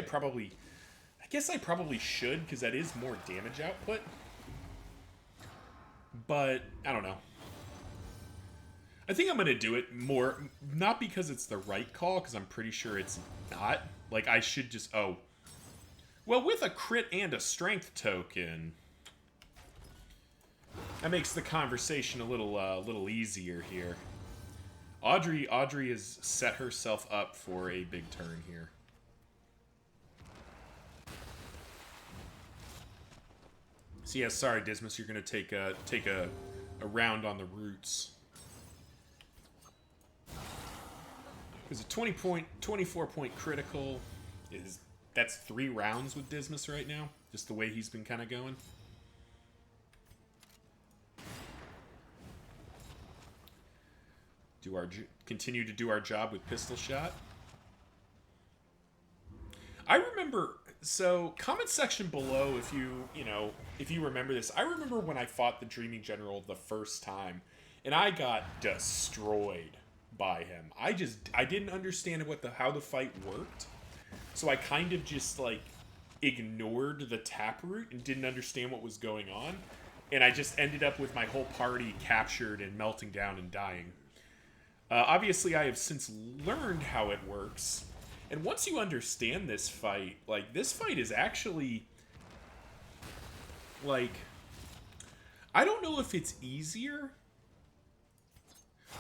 Speaker 1: I probably should, because that is more damage output. But I don't know. I think I'm going to do it more, not because it's the right call, because I'm pretty sure it's not. Like, I should just, oh. Well, with a crit and a strength token, that makes the conversation a little easier here. Audrey has set herself up for a big turn here. So yeah, sorry, Dismas, you're going to take a round on the roots. Because a 24-point critical that's 3 rounds with Dismas right now, just the way he's been kind of going. Continue to do our job with pistol shot. I remember, so comment section below if you remember this. I remember when I fought the Dreaming General the first time, and I got destroyed by him. I didn't understand how the fight worked, so I kind of just like ignored the taproot and didn't understand what was going on, and I just ended up with my whole party captured and melting down and dying. Obviously, I have since learned how it works, and once you understand this fight, like, this fight is actually, like, I don't know if it's easier.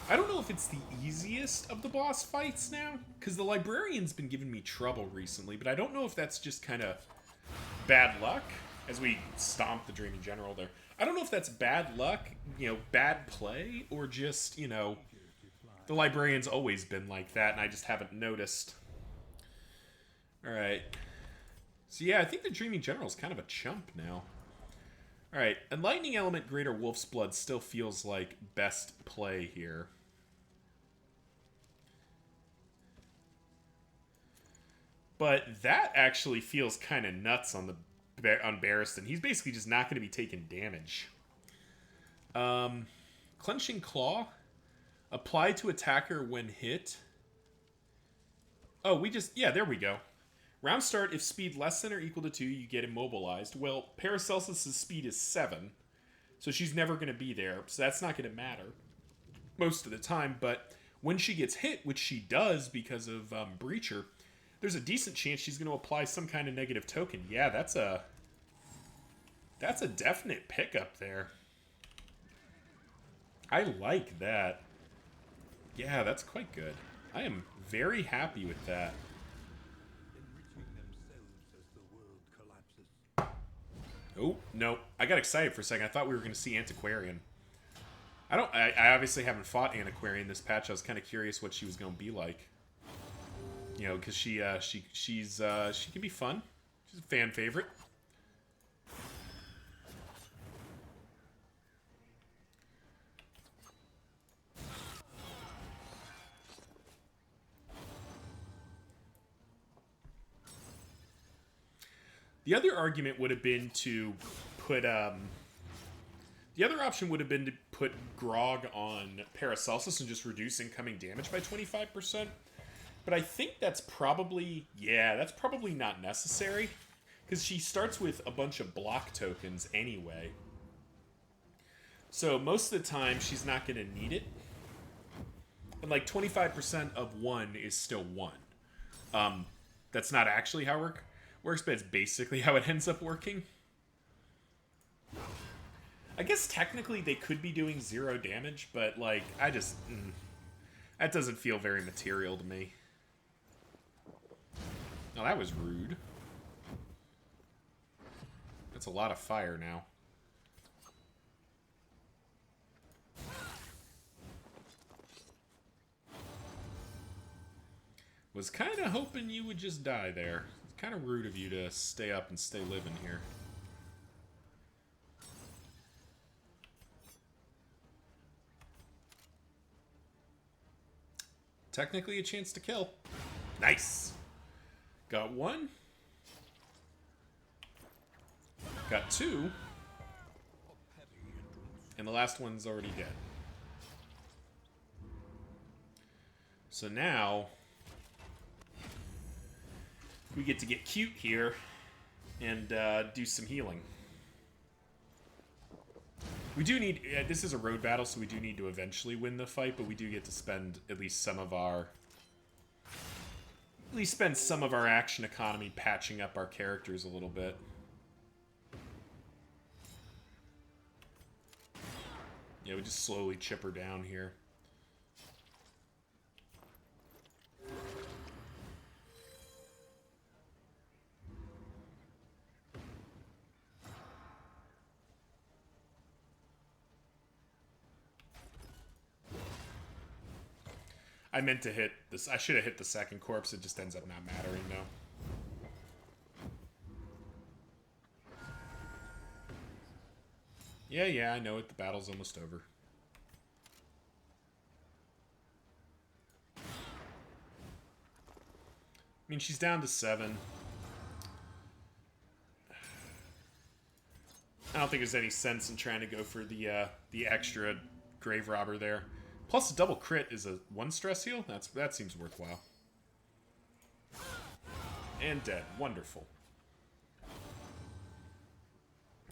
Speaker 1: I don't know if it's the easiest of the boss fights now, because the Librarian's been giving me trouble recently, but I don't know if that's just kind of bad luck, as we stomp the Dreaming General there. I don't know if that's bad luck, bad play, or just, the Librarian's always been like that, and I just haven't noticed. Alright. So yeah, I think the Dreaming General's kind of a chump now. Alright, Enlightening Element Greater Wolf's Blood still feels like best play here. But that actually feels kind of nuts on Barristan. He's basically just not going to be taking damage. Clenching Claw. Apply to attacker when hit. Oh, there we go. Round start, if speed less than or equal to 2, you get immobilized. Well, Paracelsus' speed is 7. So she's never going to be there. So that's not going to matter most of the time. But when she gets hit, which she does because of Breacher, there's a decent chance she's going to apply some kind of negative token. Yeah, that's a definite pickup there. I like that. Yeah, that's quite good. I am very happy with that. Oh, no. I got excited for a second. I thought we were going to see Antiquarian. I obviously haven't fought Antiquarian this patch. I was kind of curious what she was going to be like. Because she can be fun. She's a fan favorite. The other argument would have been to put the other option would have been to put Grog on Paracelsus and just reduce incoming damage by 25%. But I think that's probably not necessary. Because she starts with a bunch of block tokens anyway. So most of the time, she's not going to need it. And like 25% of 1 is still 1. That's not actually how it works, but it's basically how it ends up working. I guess technically they could be doing 0 damage, but like, that doesn't feel very material to me. Oh, that was rude. That's a lot of fire now. Was kind of hoping you would just die there. It's kind of rude of you to stay up and stay living here. Technically a chance to kill. Nice. Got 1. Got 2. And the last one's already dead. So now we get to get cute here and do some healing. We do need... this is a road battle, so we do need to eventually win the fight, but we do get to spend at least some of our... action economy patching up our characters a little bit. Yeah, we just slowly chip her down here. I meant to hit this. I should have hit the second corpse. It just ends up not mattering now. Yeah, I know it. The battle's almost over. I mean, she's down to 7. I don't think there's any sense in trying to go for the extra grave robber there. Plus, a double crit is a 1 stress heal. That seems worthwhile. And dead. Wonderful.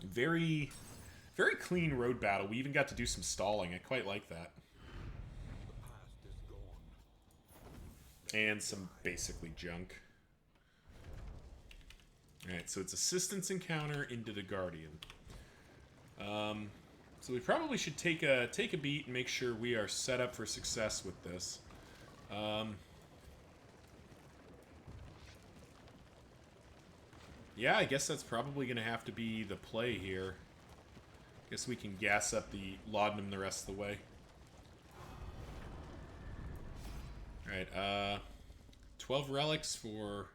Speaker 1: Very, very clean road battle. We even got to do some stalling. I quite like that. And some basically junk. Alright, so it's assistance encounter into the Guardian. So we probably should take a beat and make sure we are set up for success with this. Yeah, I guess that's probably going to have to be the play here. Guess we can gas up the laudanum the rest of the way. Alright, 12 relics for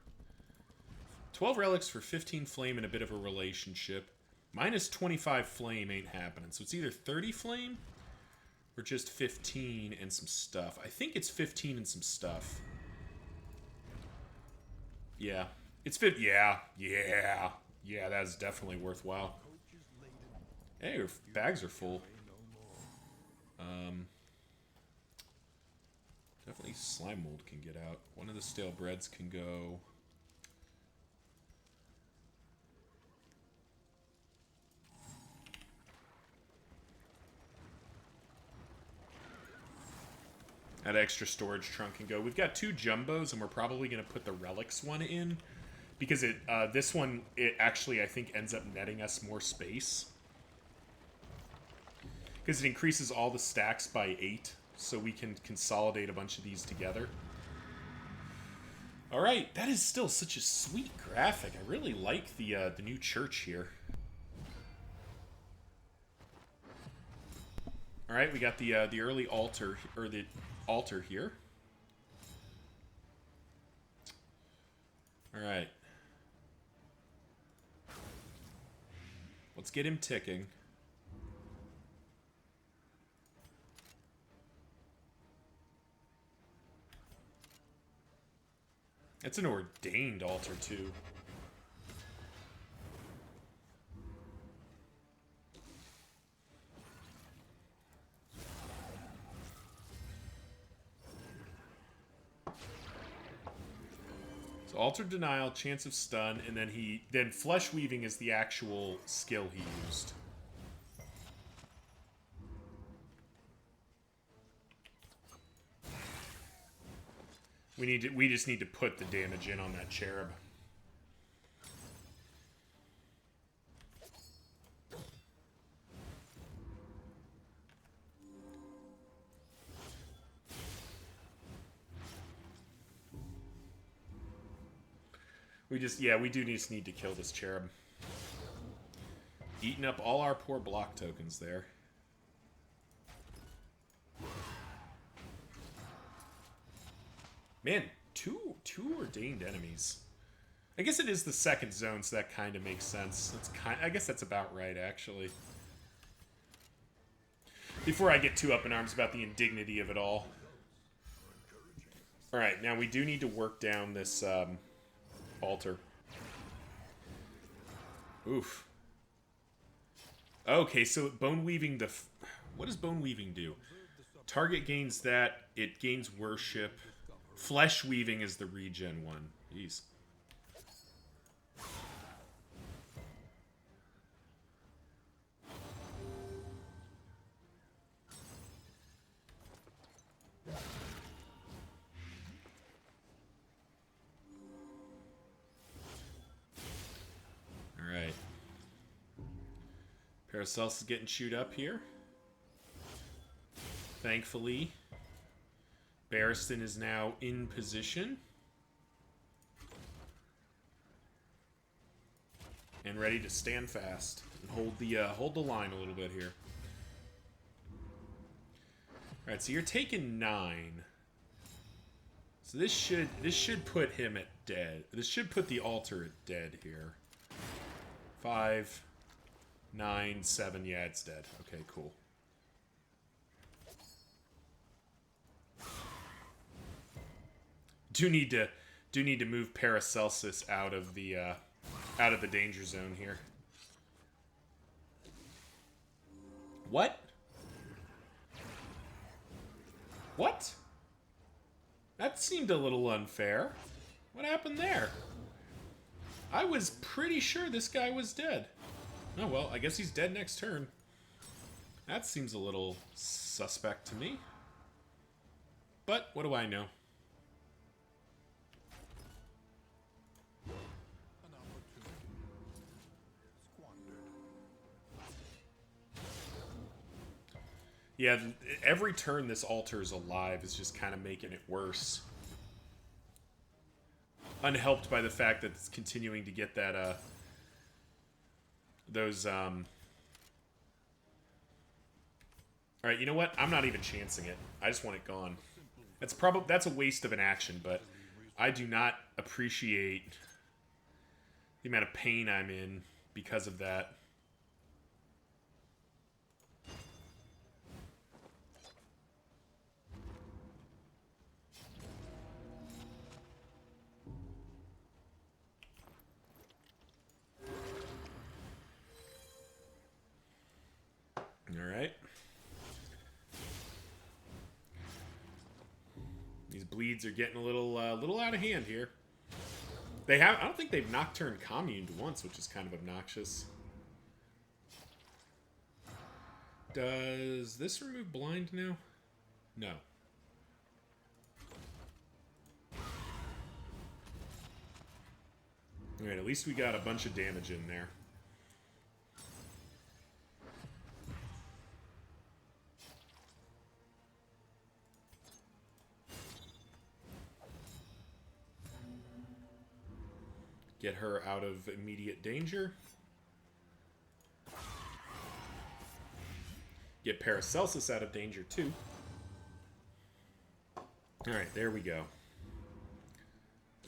Speaker 1: 15 flame and a bit of a relationship. Minus 25 flame ain't happening. So it's either 30 flame or just 15 and some stuff. I think it's 15 and some stuff. Yeah. It's fit. Yeah. That's definitely worthwhile. Hey, your bags are full. Definitely slime mold can get out. One of the stale breads can go. That extra storage trunk can go. We've got 2 jumbos, and we're probably going to put the relics one in. Because this one, it actually, I think, ends up netting us more space. Because it increases all the stacks by 8, so we can consolidate a bunch of these together. Alright, that is still such a sweet graphic. I really like the new church here. Alright, we got the early altar, or the altar here. Alright. Let's get him ticking. It's an ordained altar, too. So altar denial, chance of stun, and then flesh weaving is the actual skill he used. We just need to put the damage in on that cherub. We do just need to kill this cherub. Eating up all our poor block tokens there. Man, two ordained enemies. I guess it is the second zone, so that kind of makes sense. I guess that's about right, actually. Before I get too up in arms about the indignity of it all. Alright, now we do need to work down this altar. Oof. Okay, so bone weaving what does bone weaving do? Target gains that. It gains worship. Flesh weaving is the regen one. Jeez. Alright. Paracelsus is getting chewed up here. Thankfully, Barristan is now in position. And ready to stand fast and hold the line a little bit here. Alright, so you're taking 9. So this should put him at dead. This should put the altar at dead here. 5, 9, 7. Yeah, it's dead. Okay, cool. Do need to move Paracelsus out of the danger zone here. What? What? That seemed a little unfair. What happened there? I was pretty sure this guy was dead. Oh well, I guess he's dead next turn. That seems a little suspect to me. But what do I know? Yeah, every turn this altar is alive is just kind of making it worse. unhelped by the fact that it's continuing to get that, those, Alright, you know what? I'm not even chancing it. I just want it gone. That's a waste of an action, but I do not appreciate the amount of pain I'm in because of that. Alright. These bleeds are getting a little out of hand here. I don't think they've Nocturne communed once, which is kind of obnoxious. Does this remove blind now? No. Alright, at least we got a bunch of damage in there. Get her out of immediate danger. Get Paracelsus out of danger, too. Alright, there we go.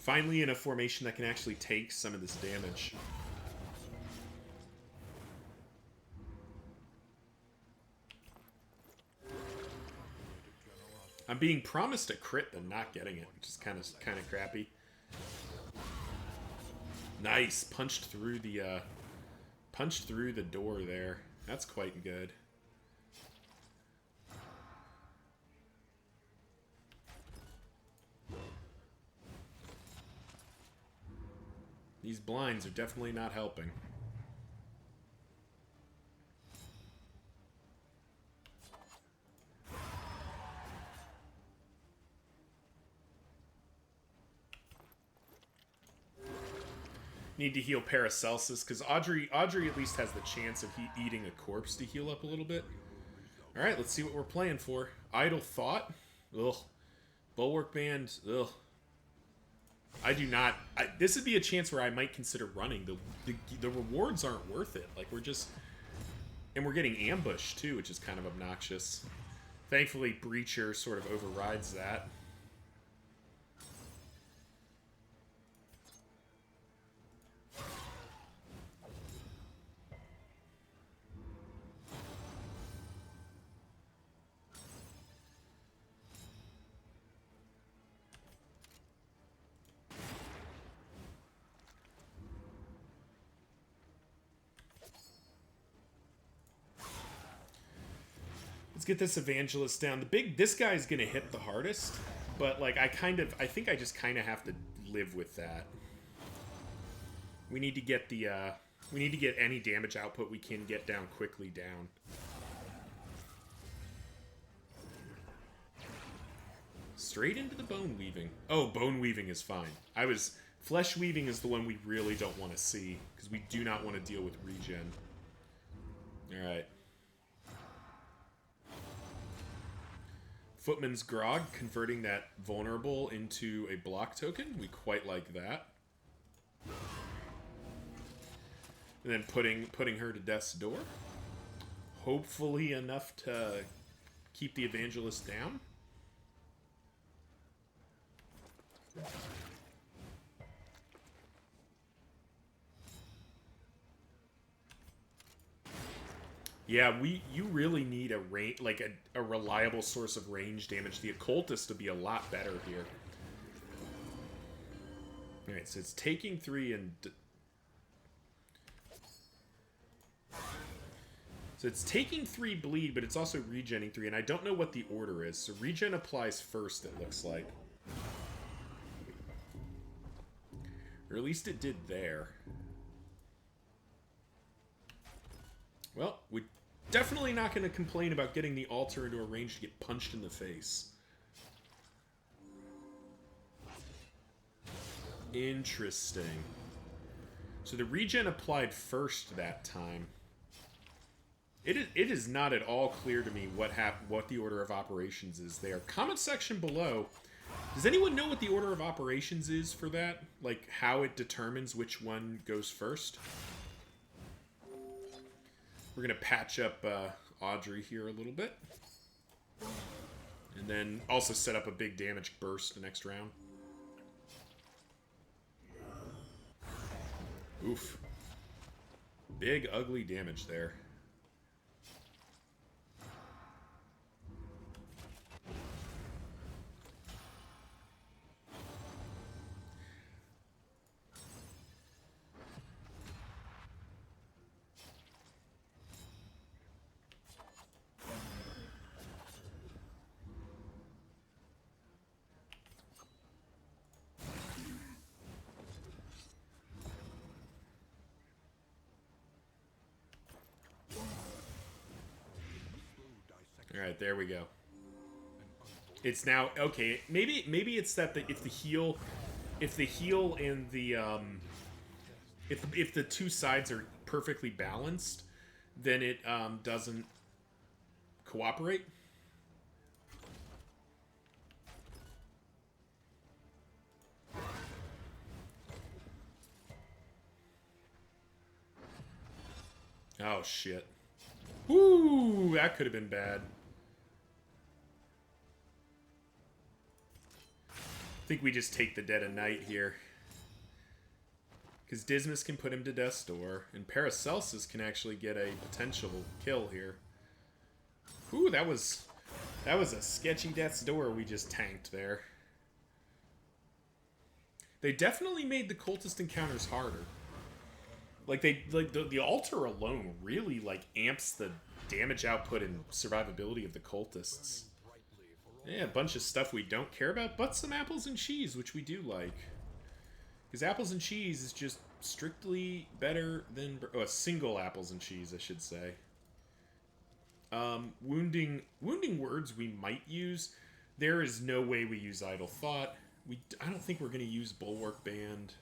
Speaker 1: Finally in a formation that can actually take some of this damage. I'm being promised a crit and not getting it, which is kind of crappy. Nice, punched through the door there. That's quite good. These blinds are definitely not helping. Need to heal Paracelsus, because Audrey at least has the chance of eating a corpse to heal up a little bit. Alright, let's see what we're playing for. Idle Thought. Ugh. Bulwark Band. Ugh. I do not... this would be a chance where I might consider running. The rewards aren't worth it. Like, we're just... And we're getting ambushed, too, which is kind of obnoxious. Thankfully, Breacher sort of overrides that. Let's get this Evangelist down. This guy's gonna hit the hardest, but like I think I just kind of have to live with that. We need to get any damage output we can get down quickly down. Straight into the Bone Weaving. Oh, Bone Weaving is fine. Flesh Weaving is the one we really don't want to see, because we do not want to deal with regen. Alright. Footman's Grog, converting that vulnerable into a block token. We quite like that. And then putting her to death's door. Hopefully enough to keep the Evangelist down. Yeah, you really need a reliable source of range damage. The Occultist to be a lot better here. Alright, so it's taking 3 and... So it's taking 3 bleed, but it's also regenning 3, and I don't know what the order is. So regen applies first, it looks like. Or at least it did there. Well, we're definitely not going to complain about getting the altar into a range to get punched in the face. Interesting. So the regen applied first that time. It is not at all clear to me what the order of operations is there. Comment section below. Does anyone know what the order of operations is for that? Like, how it determines which one goes first? We're going to patch up Audrey here a little bit. And then also set up a big damage burst the next round. Oof. Big, ugly damage there. All right, there we go. It's now okay. Maybe it's that if the heal and the if the two sides are perfectly balanced, then it doesn't cooperate. Oh shit. Ooh, that could have been bad. I think we just take the Dead of Night here. Because Dismas can put him to Death's Door, and Paracelsus can actually get a potential kill here. Ooh, that was a sketchy Death's Door we just tanked there. They definitely made the cultist encounters harder. Like the altar alone really like amps the damage output and survivability of the cultists. Yeah, a bunch of stuff we don't care about, but some apples and cheese, which we do like. Because apples and cheese is just strictly better than... Oh, single apples and cheese, I should say. Wounding words we might use. There is no way we use Idle Thought. I don't think we're going to use Bulwark Band.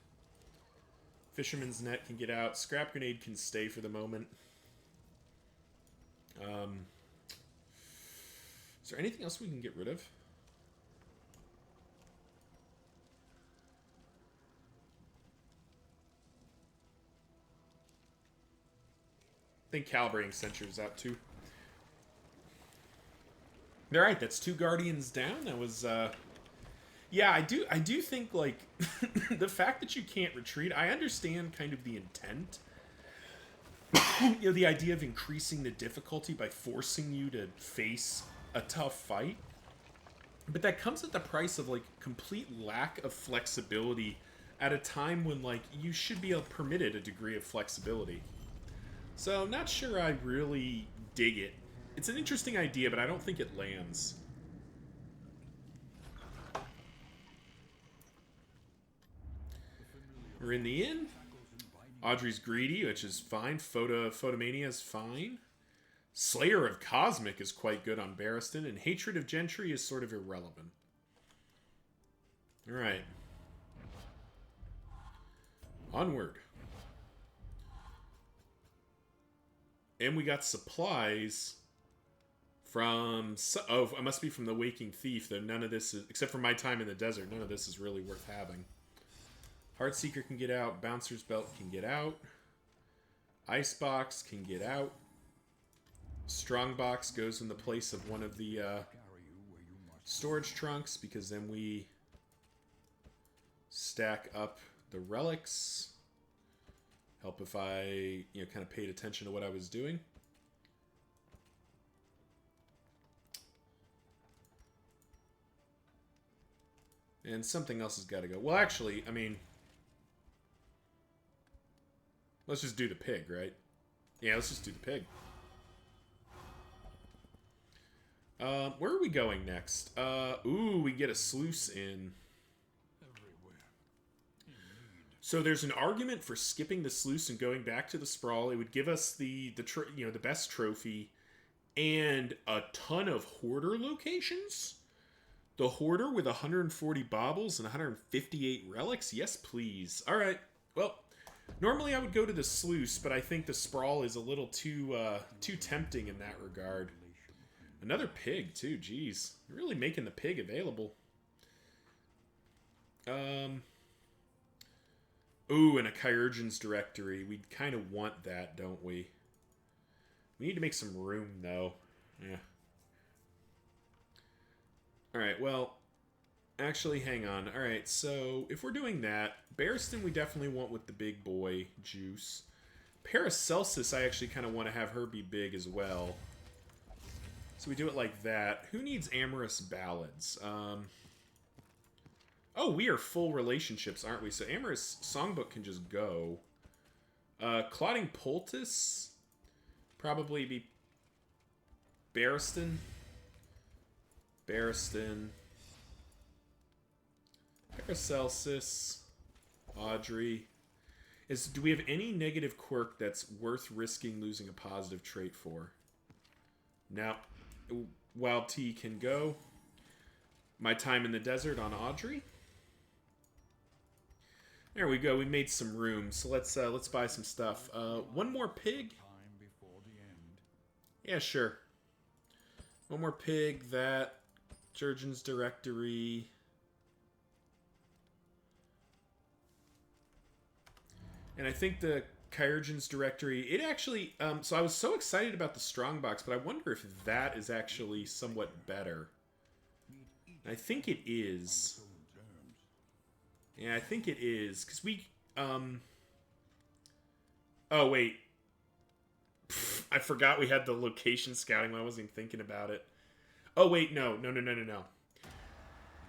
Speaker 1: Fisherman's Net can get out. Scrap Grenade can stay for the moment. Is there anything else we can get rid of? I think Calibrating Censure is out too. All right, that's 2 Guardians down. That was, yeah, I do think like the fact that you can't retreat. I understand kind of the intent. You know, the idea of increasing the difficulty by forcing you to face a tough fight, but that comes at the price of like complete lack of flexibility at a time when like you should be permitted a degree of flexibility. So I'm not sure I really dig it. It's an interesting idea, but I don't think it lands. We're in the inn. Audrey's greedy, which is fine. Photomania is fine. Slayer of Cosmic is quite good on Barristan, and Hatred of Gentry is sort of irrelevant. Alright. Onward. And we got supplies from... Oh, it must be from the Waking Thief, though none of this is... Except for my time in the desert, none of this is really worth having. Heartseeker can get out. Bouncer's Belt can get out. Icebox can get out. Strongbox goes in the place of one of the storage trunks, because then we stack up the relics. Help if I, kind of paid attention to what I was doing. And something else has got to go. Well, actually, I mean, let's just do the pig, right? Yeah, let's just do the pig. Where are we going next? Ooh, we get a sluice in. So there's an argument for skipping the sluice and going back to the sprawl. It would give us the best trophy and a ton of hoarder locations. The hoarder with 140 baubles and 158 relics. Yes, please. All right. Well, normally I would go to the sluice, but I think the sprawl is a little too tempting in that regard. Another pig, too. Jeez. Really making the pig available. Ooh, and a Chirurgeon's Directory. We kind of want that, don't we? We need to make some room, though. Yeah. Alright, well, actually, hang on. Alright, so if we're doing that, Barristan we definitely want with the big boy juice. Paracelsus, I actually kind of want to have her be big as well. So we do it like that. Who needs amorous ballads? Oh, we are full relationships, aren't we? So amorous songbook can just go. Clotting Poultice, probably be Barristan. Barristan. Paracelsus. Audrey. Do we have any negative quirk that's worth risking losing a positive trait for? Now, Wild Tea can go. My Time in the Desert on Audrey. There we go. We made some room. So let's buy some stuff. One more pig. Yeah, sure. One more pig. That Surgeon's Directory. And I think the Chirurgeon's Directory, it actually, so I was so excited about the Strongbox, but I wonder if that is actually somewhat better. I think it is. Yeah, I think it is, because we, oh, wait. Pfft, I forgot we had the location scouting when I wasn't even thinking about it. Oh, wait, no.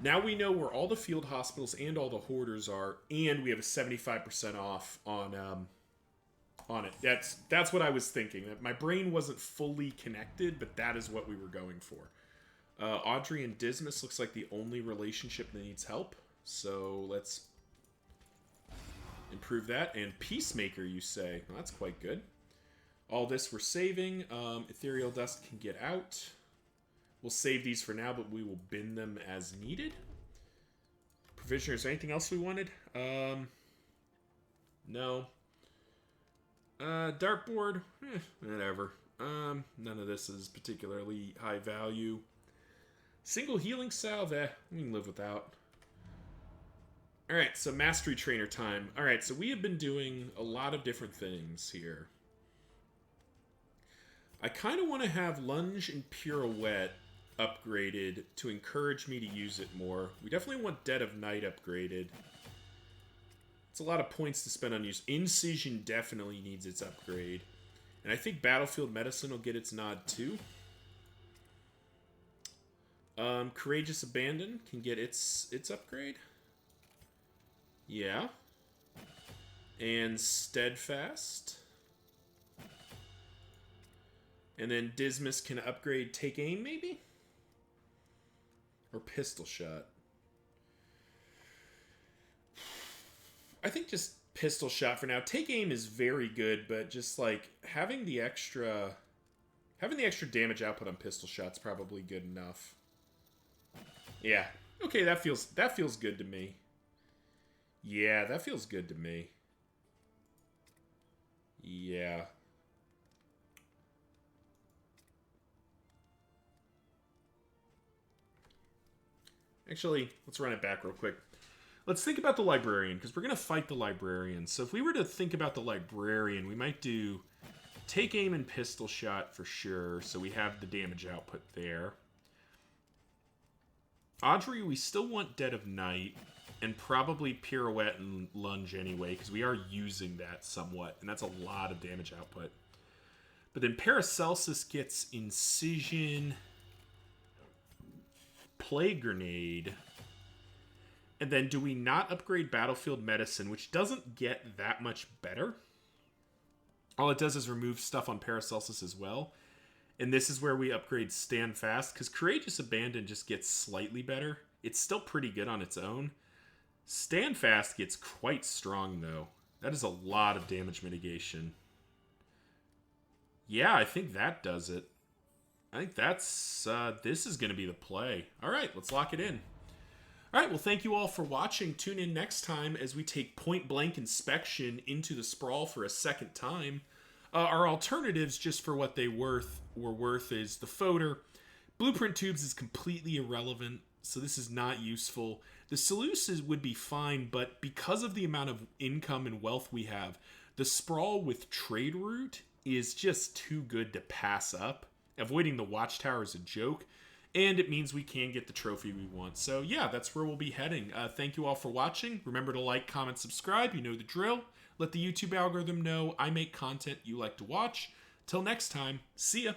Speaker 1: Now we know where all the field hospitals and all the hoarders are, and we have a 75% off on it. That's what I was thinking. My brain wasn't fully connected, but that is what we were going for. Audrey and Dismas looks like the only relationship that needs help, so let's improve that. And Peacemaker, you say? Well, that's quite good. All this we're saving. Ethereal Dust can get out. We'll save these for now, but we will bin them as needed. Provisioner, is there anything else we wanted? No. Dartboard, whatever. None of this is particularly high value. Single healing salve, we can live without. Alright, so Mastery Trainer time. Alright, so we have been doing a lot of different things here. I kind of want to have Lunge and Pirouette upgraded to encourage me to use it more. We definitely want Dead of Night upgraded. It's a lot of points to spend on use. Incision definitely needs its upgrade. And I think Battlefield Medicine will get its nod too. Courageous Abandon can get its upgrade. Yeah. And Steadfast. And then Dismas can upgrade Take Aim, maybe? Or Pistol Shot. I think just Pistol Shot for now. Take Aim is very good, but just like having the extra damage output on Pistol Shot's probably good enough. Yeah. Okay, that feels good to me. Yeah, that feels good to me. Yeah. Actually, let's run it back real quick. Let's think about the Librarian, because we're going to fight the Librarian. So if we were to think about the Librarian, we might do Take Aim and Pistol Shot for sure, so we have the damage output there. Audrey, we still want Dead of Night, and probably Pirouette and Lunge anyway, because we are using that somewhat, and that's a lot of damage output. But then Paracelsus gets Incision, Plague Grenade, and then do we not upgrade Battlefield Medicine, which doesn't get that much better? All it does is remove stuff on Paracelsus as well. And this is where we upgrade Stand Fast, because Courageous Abandon just gets slightly better. It's still pretty good on its own. Stand Fast gets quite strong, though. That is a lot of damage mitigation. Yeah, I think that does it. I think that's, this is going to be the play. All right, let's lock it in. All right, well, thank you all for watching. Tune in next time as we take point-blank inspection into the Sprawl for a second time. Our alternatives, just for what they were worth, is the Foder. Blueprint Tubes is completely irrelevant. so this is not useful. The Seleucids would be fine, but because of the amount of income and wealth we have, the sprawl with trade route is just too good to pass up. Avoiding the watchtower is a joke, and it means we can get the trophy we want. So yeah, that's where we'll be heading. Thank you all for watching. Remember to like, comment, subscribe. You know the drill. Let the YouTube algorithm know I make content you like to watch. Till next time, see ya.